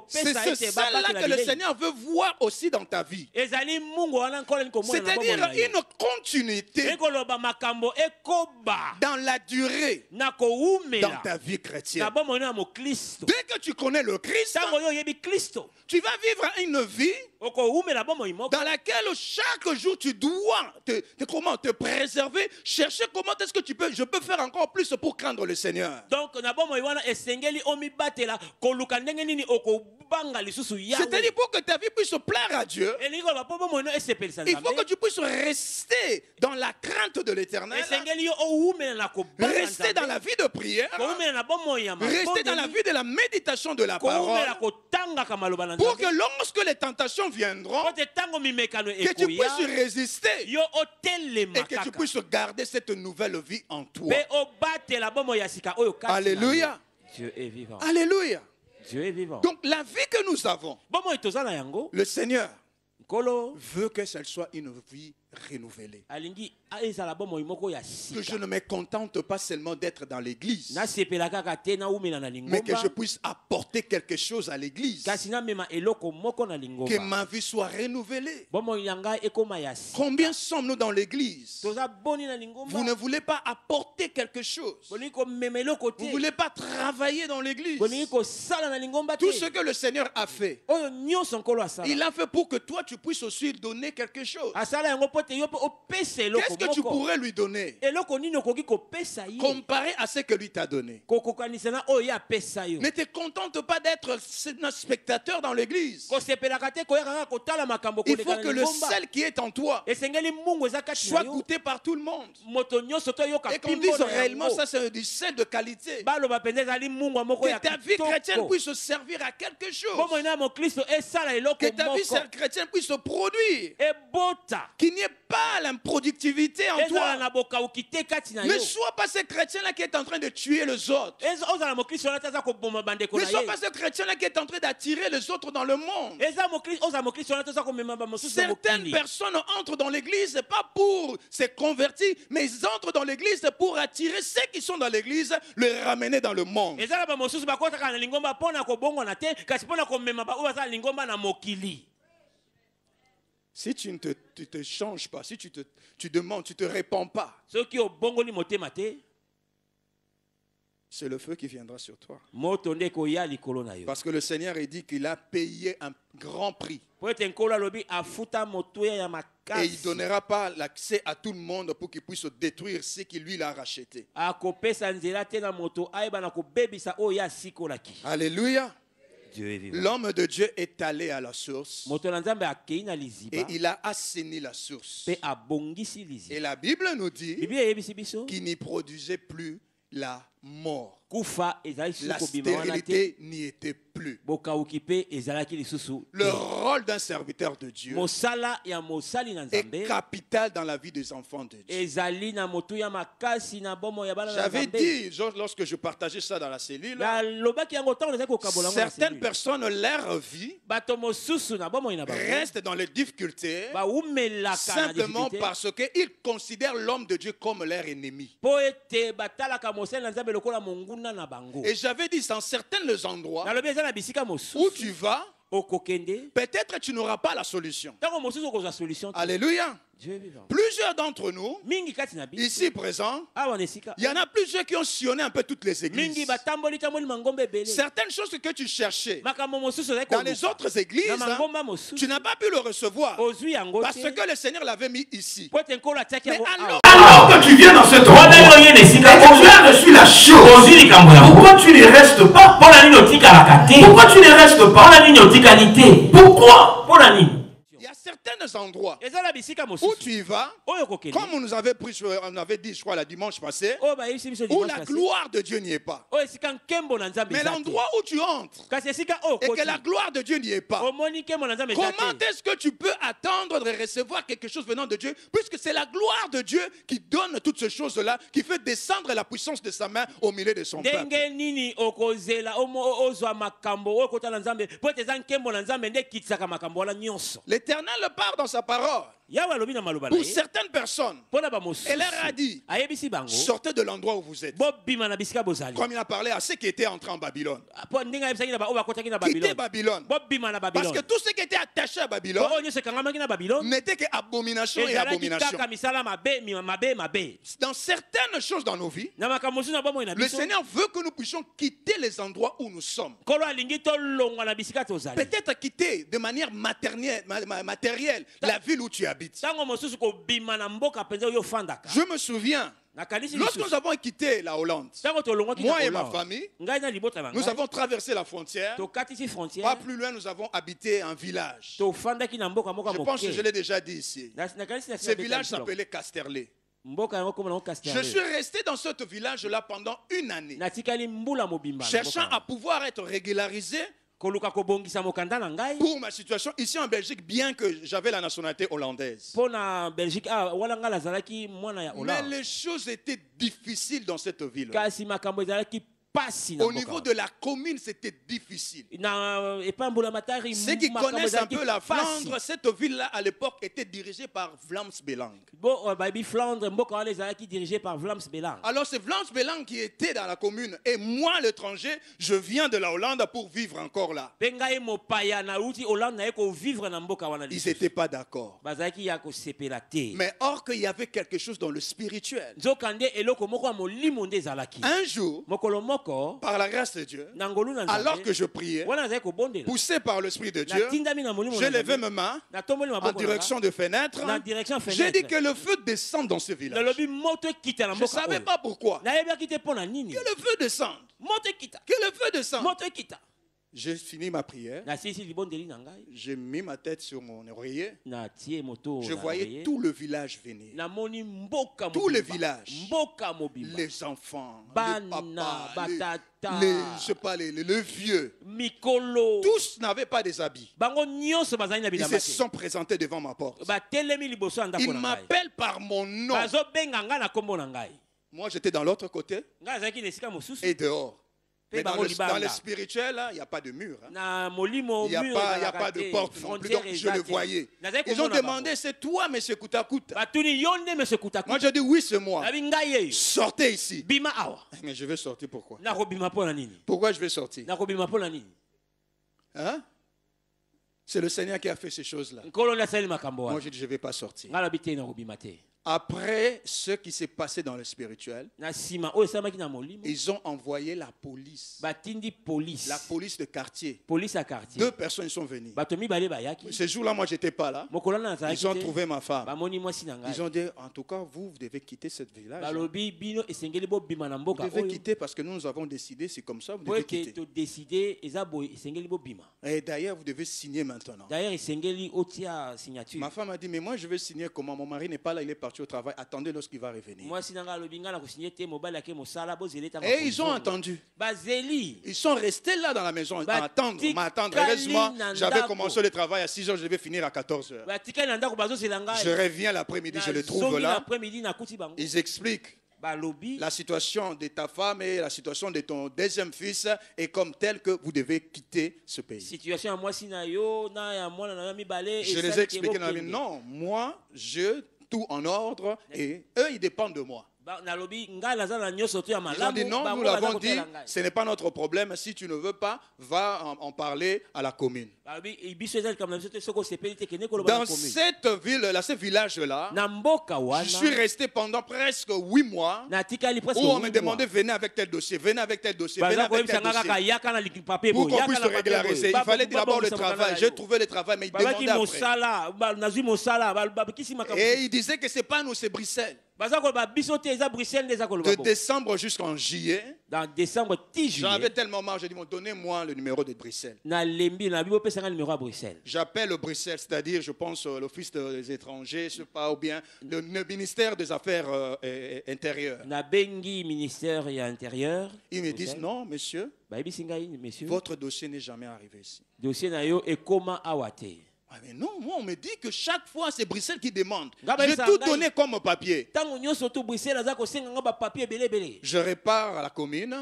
c'est ce sel-là que le Seigneur veut voir aussi dans ta vie. C'est-à-dire une continuité dans la durée dans ta vie chrétienne. Dès que tu connais le Christ, tu vas vivre une vie dans laquelle chaque jour tu dois te préserver, chercher comment est-ce que je peux faire encore plus pour craindre le Seigneur. Donc, c'est-à-dire pour que ta vie puisse plaire à Dieu, il faut que tu puisses rester dans la crainte de l'Éternel, rester dans la vie de prière, rester dans la vie de la méditation de la parole, pour que lorsque les tentations viendront, que tu puisses résister et que tu puisses garder cette nouvelle vie en toi. Alléluia. Dieu est vivant. Alléluia. Dieu est vivant. Donc la vie que nous avons, le Seigneur veut que ce soit une vie renouvelée. Que je ne me contente pas seulement d'être dans l'église, mais que je puisse apporter quelque chose à l'église. Que ma vie soit renouvelée. Combien sommes-nous dans l'église? Vous ne voulez pas apporter quelque chose. Vous ne voulez pas travailler dans l'église. Tout ce que le Seigneur a fait, il a fait pour que toi tu puisses aussi donner quelque chose. Qu'est-ce que tu pourrais lui donner comparé à ce que lui t'a donné? Ne te contente pas d'être un spectateur dans l'église. Il faut que le sel qui est en toi soit goûté par tout le monde et qu'on dise réellement ça c'est du sel de qualité, que ta vie chrétienne puisse servir à quelque chose, que ta vie chrétienne puisse produire, qu'il n'y ait pas l'improductivité en toi. Ne sois pas ce chrétien-là qui est en train de tuer les autres. Ne sois pas ce chrétien-là qui est en train d'attirer les autres dans le monde. Certaines personnes entrent dans l'église pas pour se convertir, mais ils entrent dans l'église pour attirer ceux qui sont dans l'église, les ramener dans le monde. Si tu ne te changes pas, si tu demandes, tu ne te répands pas, c'est le feu qui viendra sur toi. Parce que le Seigneur a dit qu'il a payé un grand prix. Et il ne donnera pas l'accès à tout le monde pour qu'il puisse détruire ce qui lui l'a racheté. Alléluia. L'homme de Dieu est allé à la source et il a assaini la source. Et la Bible nous dit qu'il n'y produisait plus la mort. La stérilité n'y était plus. Le rôle d'un serviteur de Dieu est capital dans la vie des enfants de Dieu. J'avais dit, lorsque je partageais ça dans la cellule, certaines personnes, leur vie reste dans les difficultés simplement parce qu'ils considèrent l'homme de Dieu comme leur ennemi. Et j'avais dit, dans certains endroits où tu vas, peut-être tu n'auras pas la solution. Alléluia. Plusieurs d'entre nous, ici présents, il y en a plusieurs qui ont sillonné un peu toutes les églises. Certaines choses que tu cherchais dans les autres églises, tu n'as pas pu le recevoir parce que le Seigneur l'avait mis ici. Mais alors que tu viens dans cet endroit et tu as reçu la chose, pourquoi tu ne restes pas? Pourquoi tu ne restes pas? Pourquoi? Il y a certains endroits où tu y vas, comme on avait dit, je crois, la dimanche passé, où la gloire de Dieu n'y est pas. Mais l'endroit où tu entres et que la gloire de Dieu n'y est pas, comment est-ce que tu peux attendre de recevoir quelque chose venant de Dieu, puisque c'est la gloire de Dieu qui donne toutes ces choses-là, qui fait descendre la puissance de sa main au milieu de son peuple. L'Éternel part dans sa parole. Pour certaines personnes, elle leur a dit, sortez de l'endroit où vous êtes. Comme il a parlé à ceux qui étaient entrés en Babylone. Quittez Babylone. Parce que tout ce qui était attaché à Babylone n'était qu'abomination et abomination. Dans certaines choses dans nos vies, le Seigneur veut que nous puissions quitter les endroits où nous sommes. Peut-être quitter de manière matérielle la ville où tu habites. Je me souviens, lorsque nous avons quitté la Hollande, moi et ma famille, nous avons traversé la frontière. Pas plus loin, nous avons habité un village. Je pense que je l'ai déjà dit ici. Ce village s'appelait Casterley. Je suis resté dans ce village-là pendant une année, cherchant à pouvoir être régularisé pour ma situation ici en Belgique, bien que j'avais la nationalité hollandaise. Mais les choses étaient difficiles dans cette ville. Au niveau de la commune, c'était difficile. Ceux qui connaissent un peu la Flandre, cette ville-là à l'époque était dirigée par Vlaams Belang. Alors c'est Vlaams Belang qui était dans la commune. Et moi, l'étranger, je viens de la Hollande pour vivre encore là. Ils n'étaient pas d'accord. Mais or qu'il y avait quelque chose dans le spirituel. Un jour, par la grâce de Dieu, alors que je priais, poussé par l'Esprit de Dieu, j'ai levé mes mains en direction de fenêtre. J'ai dit que le feu descende dans ce village. Je ne savais pas pourquoi. Que le feu descende. Que le feu descende. J'ai fini ma prière. J'ai mis ma tête sur mon oreiller. Je voyais tout le village venir. Tout le village. Les enfants, les papas, les vieux. Tous n'avaient pas des habits. Ils se sont présentés devant ma porte. Ils m'appellent par mon nom. Moi, j'étais dans l'autre côté et dehors. Mais dans le spirituel, il n'y a pas de mur. Il n'y a pas de porte non plus. Donc je le voyais. Ils ont demandé, c'est toi, M. Koutakuta? Moi, j'ai dit, oui, c'est moi. Sortez ici. Mais je vais sortir pourquoi? Pourquoi je vais sortir? Hein? C'est le Seigneur qui a fait ces choses-là. Moi, je dis, je ne vais pas sortir. Après ce qui s'est passé dans le spirituel, ils ont envoyé la police. La police de quartier. 2 personnes sont venues. Ce jour-là, moi, je n'étais pas là. Ils ont trouvé ma femme. Ils ont dit, en tout cas, vous devez quitter cette village. Vous devez quitter parce que nous avons décidé, c'est comme ça, vous devez quitter. Et d'ailleurs, vous devez signer maintenant. Ma femme a dit, mais moi, je vais signer comment? Mon mari n'est pas là, il est parti au travail. Attendez lorsqu'il va revenir. Et ils ont entendu. Ils sont restés là dans la maison à attendre. Heureusement, j'avais commencé le travail à 6h, je devais finir à 14h. Je reviens l'après-midi, je les trouve là. Ils expliquent. La situation de ta femme et la situation de ton deuxième fils est comme telle que vous devez quitter ce pays. Je les ai expliqué. Non, moi, tout en ordre et eux, ils dépendent de moi. Ils ont dit non, nous l'avons dit, ce n'est pas notre problème. Si tu ne veux pas, va en parler à la commune. Dans cette ville, ce village-là, je suis resté pendant presque 8 mois où on me demandait venez avec tel dossier, venez avec tel dossier, venez avec tel dossier. Pour qu'on puisse le régulariser, il fallait d'abord le travail. J'ai trouvé le travail, mais ils demandaient après. Et ils disaient que ce n'est pas nous, c'est Bruxelles. De décembre jusqu'en juillet, j'avais tellement marre, j'ai dit donnez-moi le numéro de Bruxelles. J'appelle Bruxelles, c'est-à-dire je pense l'office des étrangers, je sais pas, ou bien le ministère des Affaires intérieures. Ils me disent non, monsieur, votre dossier n'est jamais arrivé ici. Mais non, moi on me dit que chaque fois c'est Bruxelles qui demande. J'ai tout donné comme papier. Je repars à la commune.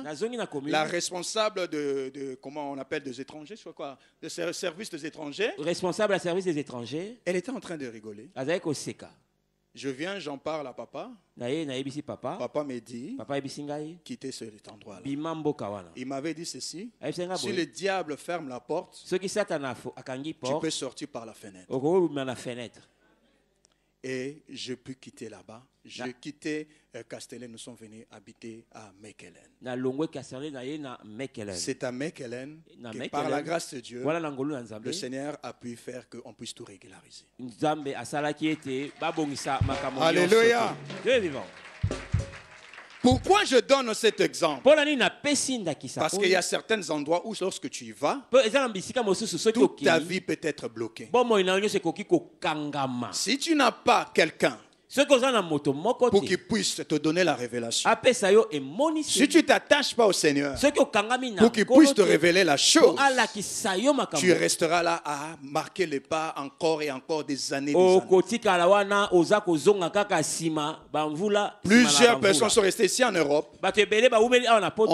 La responsable de comment on appelle des étrangers, je sais quoi, de service des étrangers. Responsable à service des étrangers. Elle était en train de rigoler. Je viens, j'en parle à papa. Papa me dit quitter cet endroit-là. Il m'avait dit ceci. Si le diable ferme la porte, tu peux sortir par la fenêtre. Et je peux quitter là-bas. J'ai quitté Castellet, nous sommes venus habiter à Mekelen. C'est à Mekelen que par la grâce de Dieu, le Seigneur a pu faire qu'on puisse tout régulariser. Alléluia. Pourquoi je donne cet exemple? Parce qu'il y a certains endroits où lorsque tu y vas, toute ta vie peut être bloquée. Si tu n'as pas quelqu'un pour qu'il puisse te donner la révélation, si tu ne t'attaches pas au Seigneur pour qu'il puisse te révéler la chose, tu resteras là à marquer les pas encore et encore des années. Plusieurs personnes sont restées ici en Europe en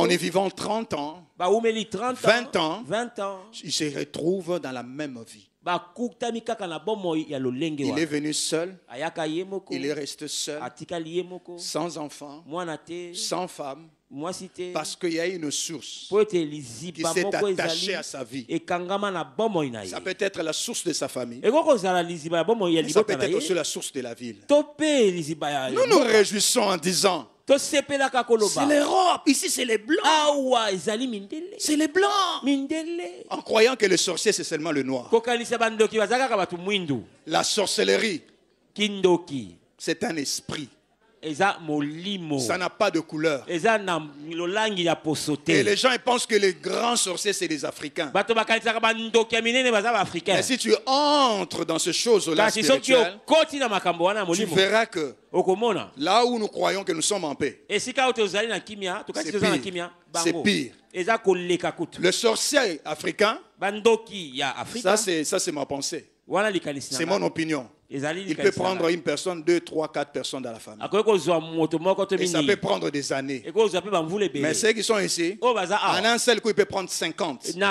y vivant 30 ans, 20 ans, ils se retrouvent dans la même vie. Il est venu seul, il est resté seul, sans enfant, sans femme, parce qu'il y a une source qui s'est attachée à sa vie. Ça peut être la source de sa famille, mais ça peut être aussi la source de la ville. Nous nous réjouissons en disant c'est l'Europe, ici c'est les Blancs. C'est les Blancs. En croyant que le sorcier c'est seulement le noir. La sorcellerie, c'est un esprit. Ça n'a pas de couleur. Et les gens ils pensent que les grands sorciers c'est les Africains. Mais si tu entres dans ces choses-là spirituelles, tu verras que là où nous croyons que nous sommes en paix, c'est pire. Le sorcier africain, ça c'est ma pensée. C'est mon opinion. Il peut prendre une personne, 2, 3, 4 personnes dans la famille. Et ça peut prendre des années. Mais ceux qui sont ici, en un seul coup, il peut prendre 50. En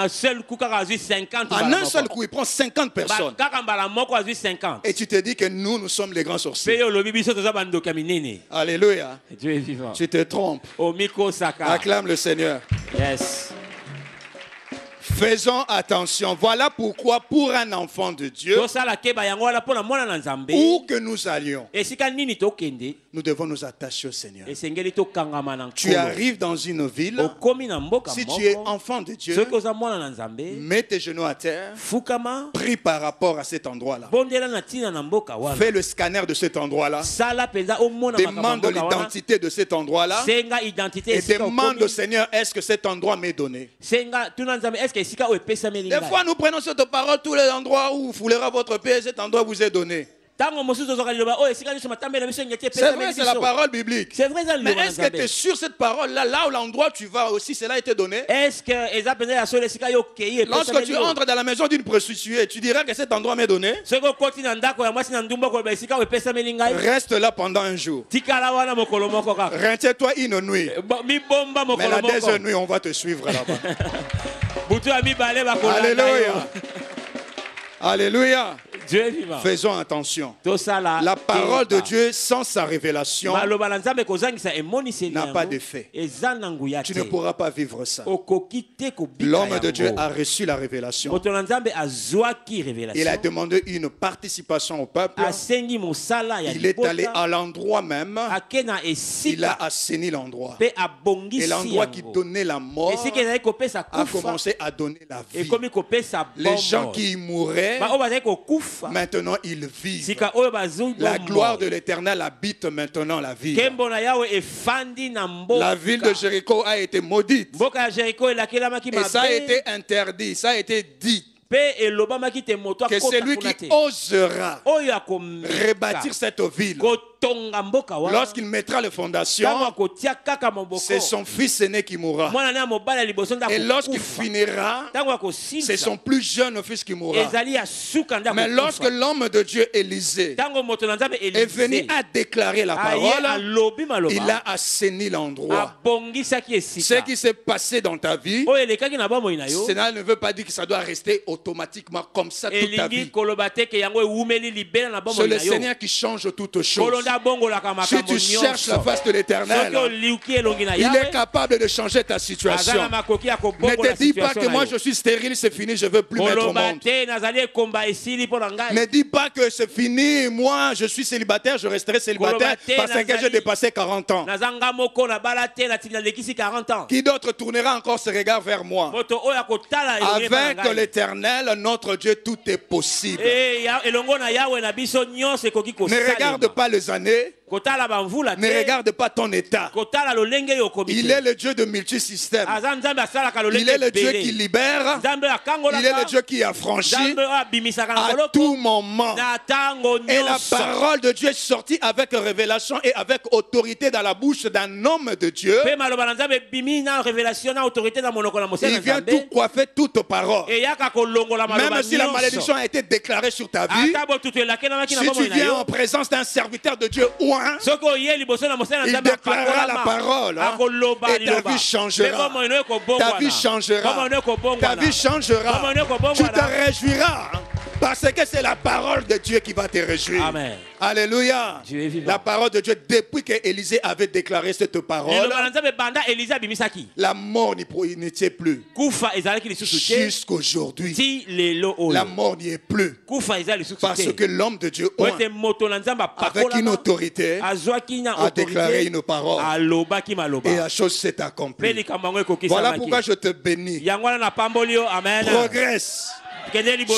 un seul coup, il prend 50 personnes. Et tu te dis que nous sommes les grands sorciers. Alléluia. Tu te trompes. Acclame le Seigneur. Yes. Faisons attention. Voilà pourquoi pour un enfant de Dieu, où que nous allions, nous devons nous attacher au Seigneur. Tu arrives dans une ville, si tu es enfant de Dieu, mets tes genoux à terre, prie par rapport à cet endroit-là. Fais le scanner de cet endroit-là. Demande l'identité de cet endroit-là. Et demande au Seigneur, est-ce que cet endroit m'est donné? Des fois, nous prenons cette parole, tous les endroits où vous foulera votre paix, cet endroit vous est donné. C'est vrai, c'est la parole biblique. Mais est-ce que tu es sûr cette parole-là, là où l'endroit où tu vas aussi, cela a été donné? Lorsque tu entres dans la maison d'une prostituée, tu dirais que cet endroit m'est donné? Reste là pendant un jour. Retiens-toi une nuit. Mais la deuxième nuit, on va te suivre là-bas. Alléluia. Alléluia. Dieu est vivant. Faisons attention. La parole de Dieu sans sa révélation n'a pas d'effet. Tu ne pourras pas vivre ça. L'homme de Dieu a reçu la révélation. Il a demandé une participation au peuple. Il est allé à l'endroit même. Il a assaini l'endroit. Et l'endroit qui donnait la mort a commencé à donner la vie. Les gens qui y mouraient, maintenant ils vivent. La gloire de l'Éternel habite maintenant la ville. La ville de Jéricho a été maudite. Et ça a été interdit, ça a été dit. Que celui qui osera rebâtir cette ville, lorsqu'il mettra les fondations, c'est son fils aîné qui mourra. Et lorsqu'il finira, c'est son plus jeune fils qui mourra. Mais lorsque l'homme de Dieu Élisée est venu à déclarer la parole, il a assaini l'endroit. Ce qui s'est passé dans ta vie, cela ne veut pas dire que ça doit rester automatiquement comme ça toute ta vie. C'est le Seigneur qui change toutes choses. Si tu cherches la face de l'Éternel, il est capable de changer ta situation. Ne te dis pas que moi je suis stérile, c'est fini, je ne veux plus mettre au monde. Ne dis pas que c'est fini, moi je suis célibataire, je resterai célibataire parce que j'ai dépassé 40 ans. Qui d'autre tournera encore ses regards vers moi? Avec l'Éternel, notre Dieu, tout est possible. Ne regarde pas les années. Ne regarde pas ton état. Il est le Dieu de multisystèmes. Il est le Dieu qui libère. Il est le Dieu qui affranchit à tout moment. Et la parole de Dieu est sortie avec révélation et avec autorité dans la bouche d'un homme de Dieu. Il vient tout coiffer toute parole. Même si la malédiction a été déclarée sur ta vie, si tu viens en présence d'un serviteur de Dieu ou il déclarera la parole et ta vie changera. Ta vie changera. Ta vie changera. Tu te réjouiras parce que c'est la parole de Dieu qui va te réjouir. Amen. Alléluia. La parole de Dieu, depuis que Élisée avait déclaré cette parole, la mort n'y tient plus. Jusqu'aujourd'hui, la mort n'y est plus. Parce que l'homme de Dieu, avec une autorité, a déclaré une parole. Et la chose s'est accomplie. Voilà pourquoi je te bénis. Progresse.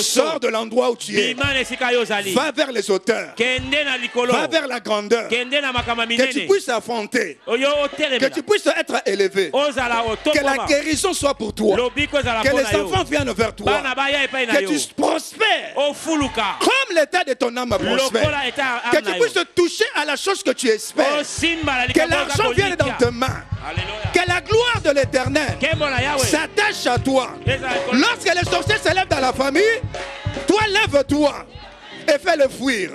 Sors de l'endroit où tu es. Va vers les hauteurs. Va vers la grandeur. Que tu puisses affronter. Que tu puisses être élevé. Que la guérison soit pour toi. Que les enfants viennent vers toi. Que tu prospères. Comme l'état de ton âme prospère. Que tu puisses toucher à la chose que tu espères. Que l'argent vienne dans tes mains. Que la gloire de l'Éternel s'attache à toi. Lorsque les sorciers se lèvent dans la famille, toi lève-toi et fais-le fuir.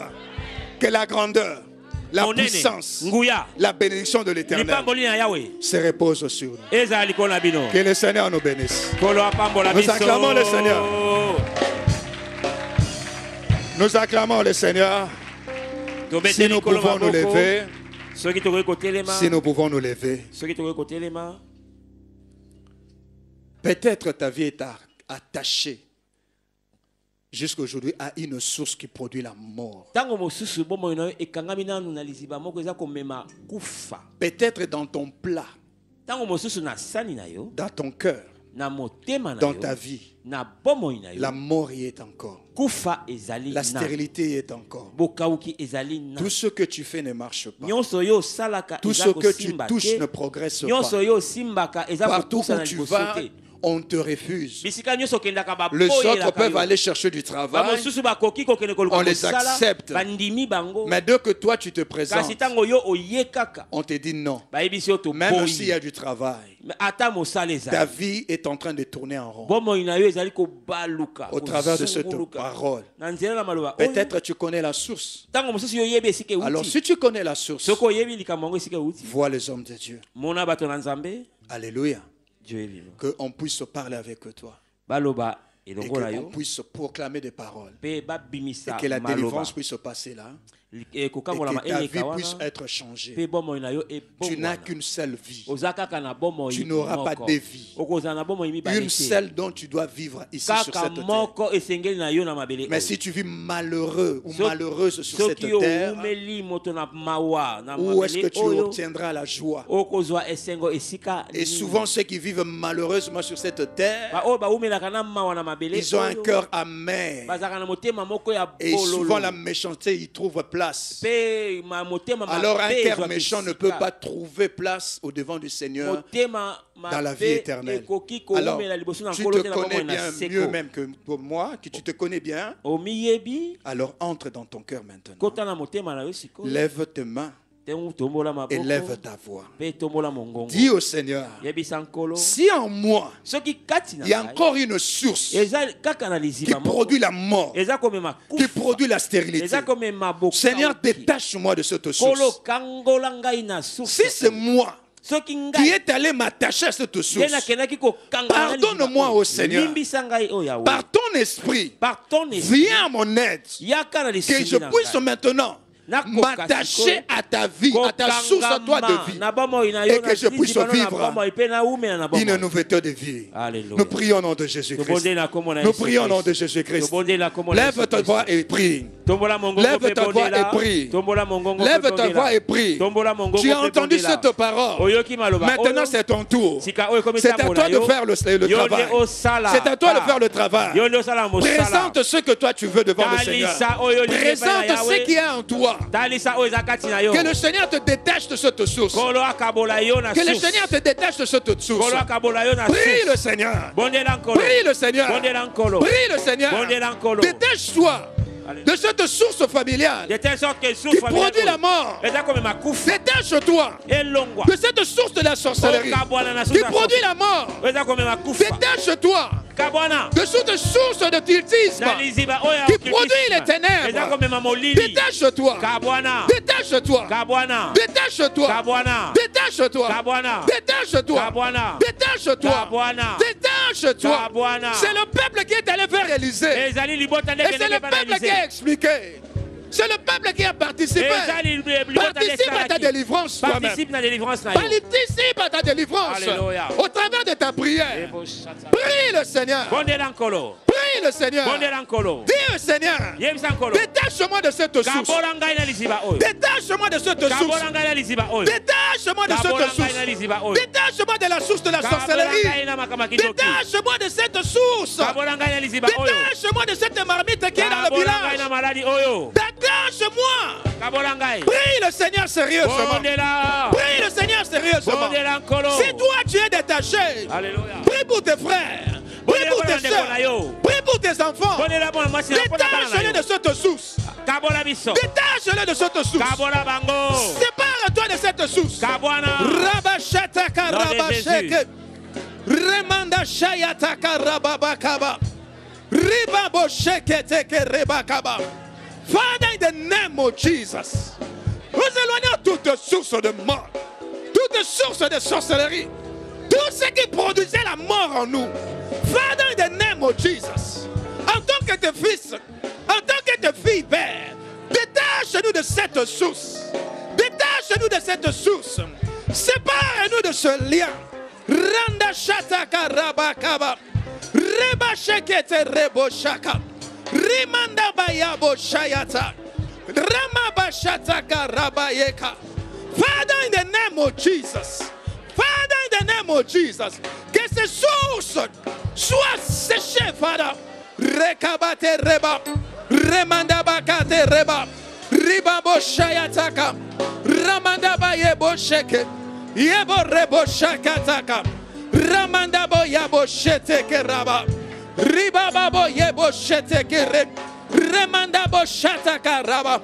Que la grandeur, la puissance, la bénédiction de l'Éternel se repose sur nous. Que le Seigneur nous bénisse. Nous acclamons le Seigneur. Nous acclamons le Seigneur. Si nous pouvons nous lever. Si nous pouvons nous lever. Peut-être ta vie attaché jusqu'à aujourd'hui à une source qui produit la mort. Peut-être dans ton plat, dans ton cœur, dans ta vie, la mort y est encore. La stérilité y est encore. Tout ce que tu fais ne marche pas. Tout ce que tu touches ne progresse pas. Partout où tu vas, on te refuse. Les autres peuvent aller chercher du travail. On les accepte. Mais dès que toi tu te présentes, on te dit non. Même s'il y a du travail, ta vie est en train de tourner en rond. Au travers de cette parole. Peut-être tu connais la source. Alors si tu connais la source, vois les hommes de Dieu. Alléluia. Qu'on puisse parler avec toi. Et qu'on puisse proclamer des paroles. Et que la délivrance puisse se passer là. Et que ta vie puisse être changée. Tu n'as qu'une seule vie. Tu n'auras pas deux vies. Une seule dont tu dois vivre ici sur cette terre. Mais si tu vis malheureux ou malheureuse sur cette terre, où est-ce que tu obtiendras la joie? Et souvent ceux qui vivent malheureusement sur cette terre, ils ont un cœur amer. Et souvent la méchanceté y trouve place. Alors un cœur méchant ne peut pas trouver place au devant du Seigneur dans la vie éternelle. Alors tu te connais bien, mieux même que moi, que tu te connais bien. Alors entre dans ton cœur maintenant. Lève tes mains et lève ta voix. Dis au Seigneur, si en moi il y a encore une source qui produit la mort, qui produit la stérilité, Seigneur, détache-moi de cette source. Si c'est moi qui est allé m'attacher à cette source, pardonne-moi au Seigneur. Par ton esprit, viens à mon aide, que je puisse maintenant m'attacher à ta vie, à ta source à toi de vie, et que je puisse vivre une nouveauté de vie. Nous prions au nom de Jésus-Christ. Nous prions au nom de Jésus-Christ. Lève ta voix et prie. Lève ta voix et prie. Lève ta voix et prie. Tu as entendu cette parole. Maintenant c'est ton tour. C'est à toi de faire le travail. C'est à toi de faire le travail. Présente ce que toi tu veux devant le Seigneur. Présente ce qui est en toi. Que le Seigneur te détache de cette source. Que le Seigneur te détache de cette source. Prie le Seigneur. Prie le Seigneur. Prie le Seigneur. Détache-toi de cette source familiale qui produit la mort. Détache-toi de cette source de la sorcellerie qui produit la mort. Détache-toi de cette source de cultisme qui produit les ténèbres. Détache-toi. Détache-toi. Détache-toi. Détache-toi. Détache-toi. Détache-toi. Détache-toi. C'est le peuple qui est allé vers Élisée. Et c'est le peuple qui a expliqué. C'est le peuple qui a participé. Participe à ta délivrance toi-même. Participe à ta délivrance. Au travers de ta prière. Prie le Seigneur. Prie le Seigneur. Dis au Seigneur, détache-moi de cette source. Détache-moi de cette source. Détache-moi de cette source. Détache-moi de la source de la sorcellerie. Détache-moi de cette source. Détache-moi de cette marmite qui est dans le village. Détache-moi. Prie le Seigneur sérieusement. Prie le Seigneur sérieusement. Si toi tu es détaché, prie pour tes frères. Prie pour tes soeurs. Prie pour tes enfants. Détache-les de cette source. Détache-les de cette source. Sépare-toi de cette source. Rabashataka rabasheke. Remanda shayataka rababakaba. Ribabo sheketeke rebakaba. Father, in the name of Jesus, nous éloignons toute source de mort, toute source de sorcellerie, tout ce qui produisait la mort en nous. Father, in the name of Jesus, en tant que tes fils, en tant que tes filles, Père, détache-nous de cette source. Détache-nous de cette source. Sépare-nous de ce lien. Randa shataka rabakaba. Reba shekete rebo shaka. Rimanda bayabo shayata. Rama bashataka rabayeka. Father, in the name of Jesus. Father, in the name of Jesus. Que ces sources soient séchées, Father. Rekabate reba. Remanda bakate reba. Ribabo shayataka. Ramanda bayebo sheke. Yebo rebo shakataka. Ramanda bo yabo sheteke raba. Ribaba bo yebo sheteke reba. Remanda bo shataka raba.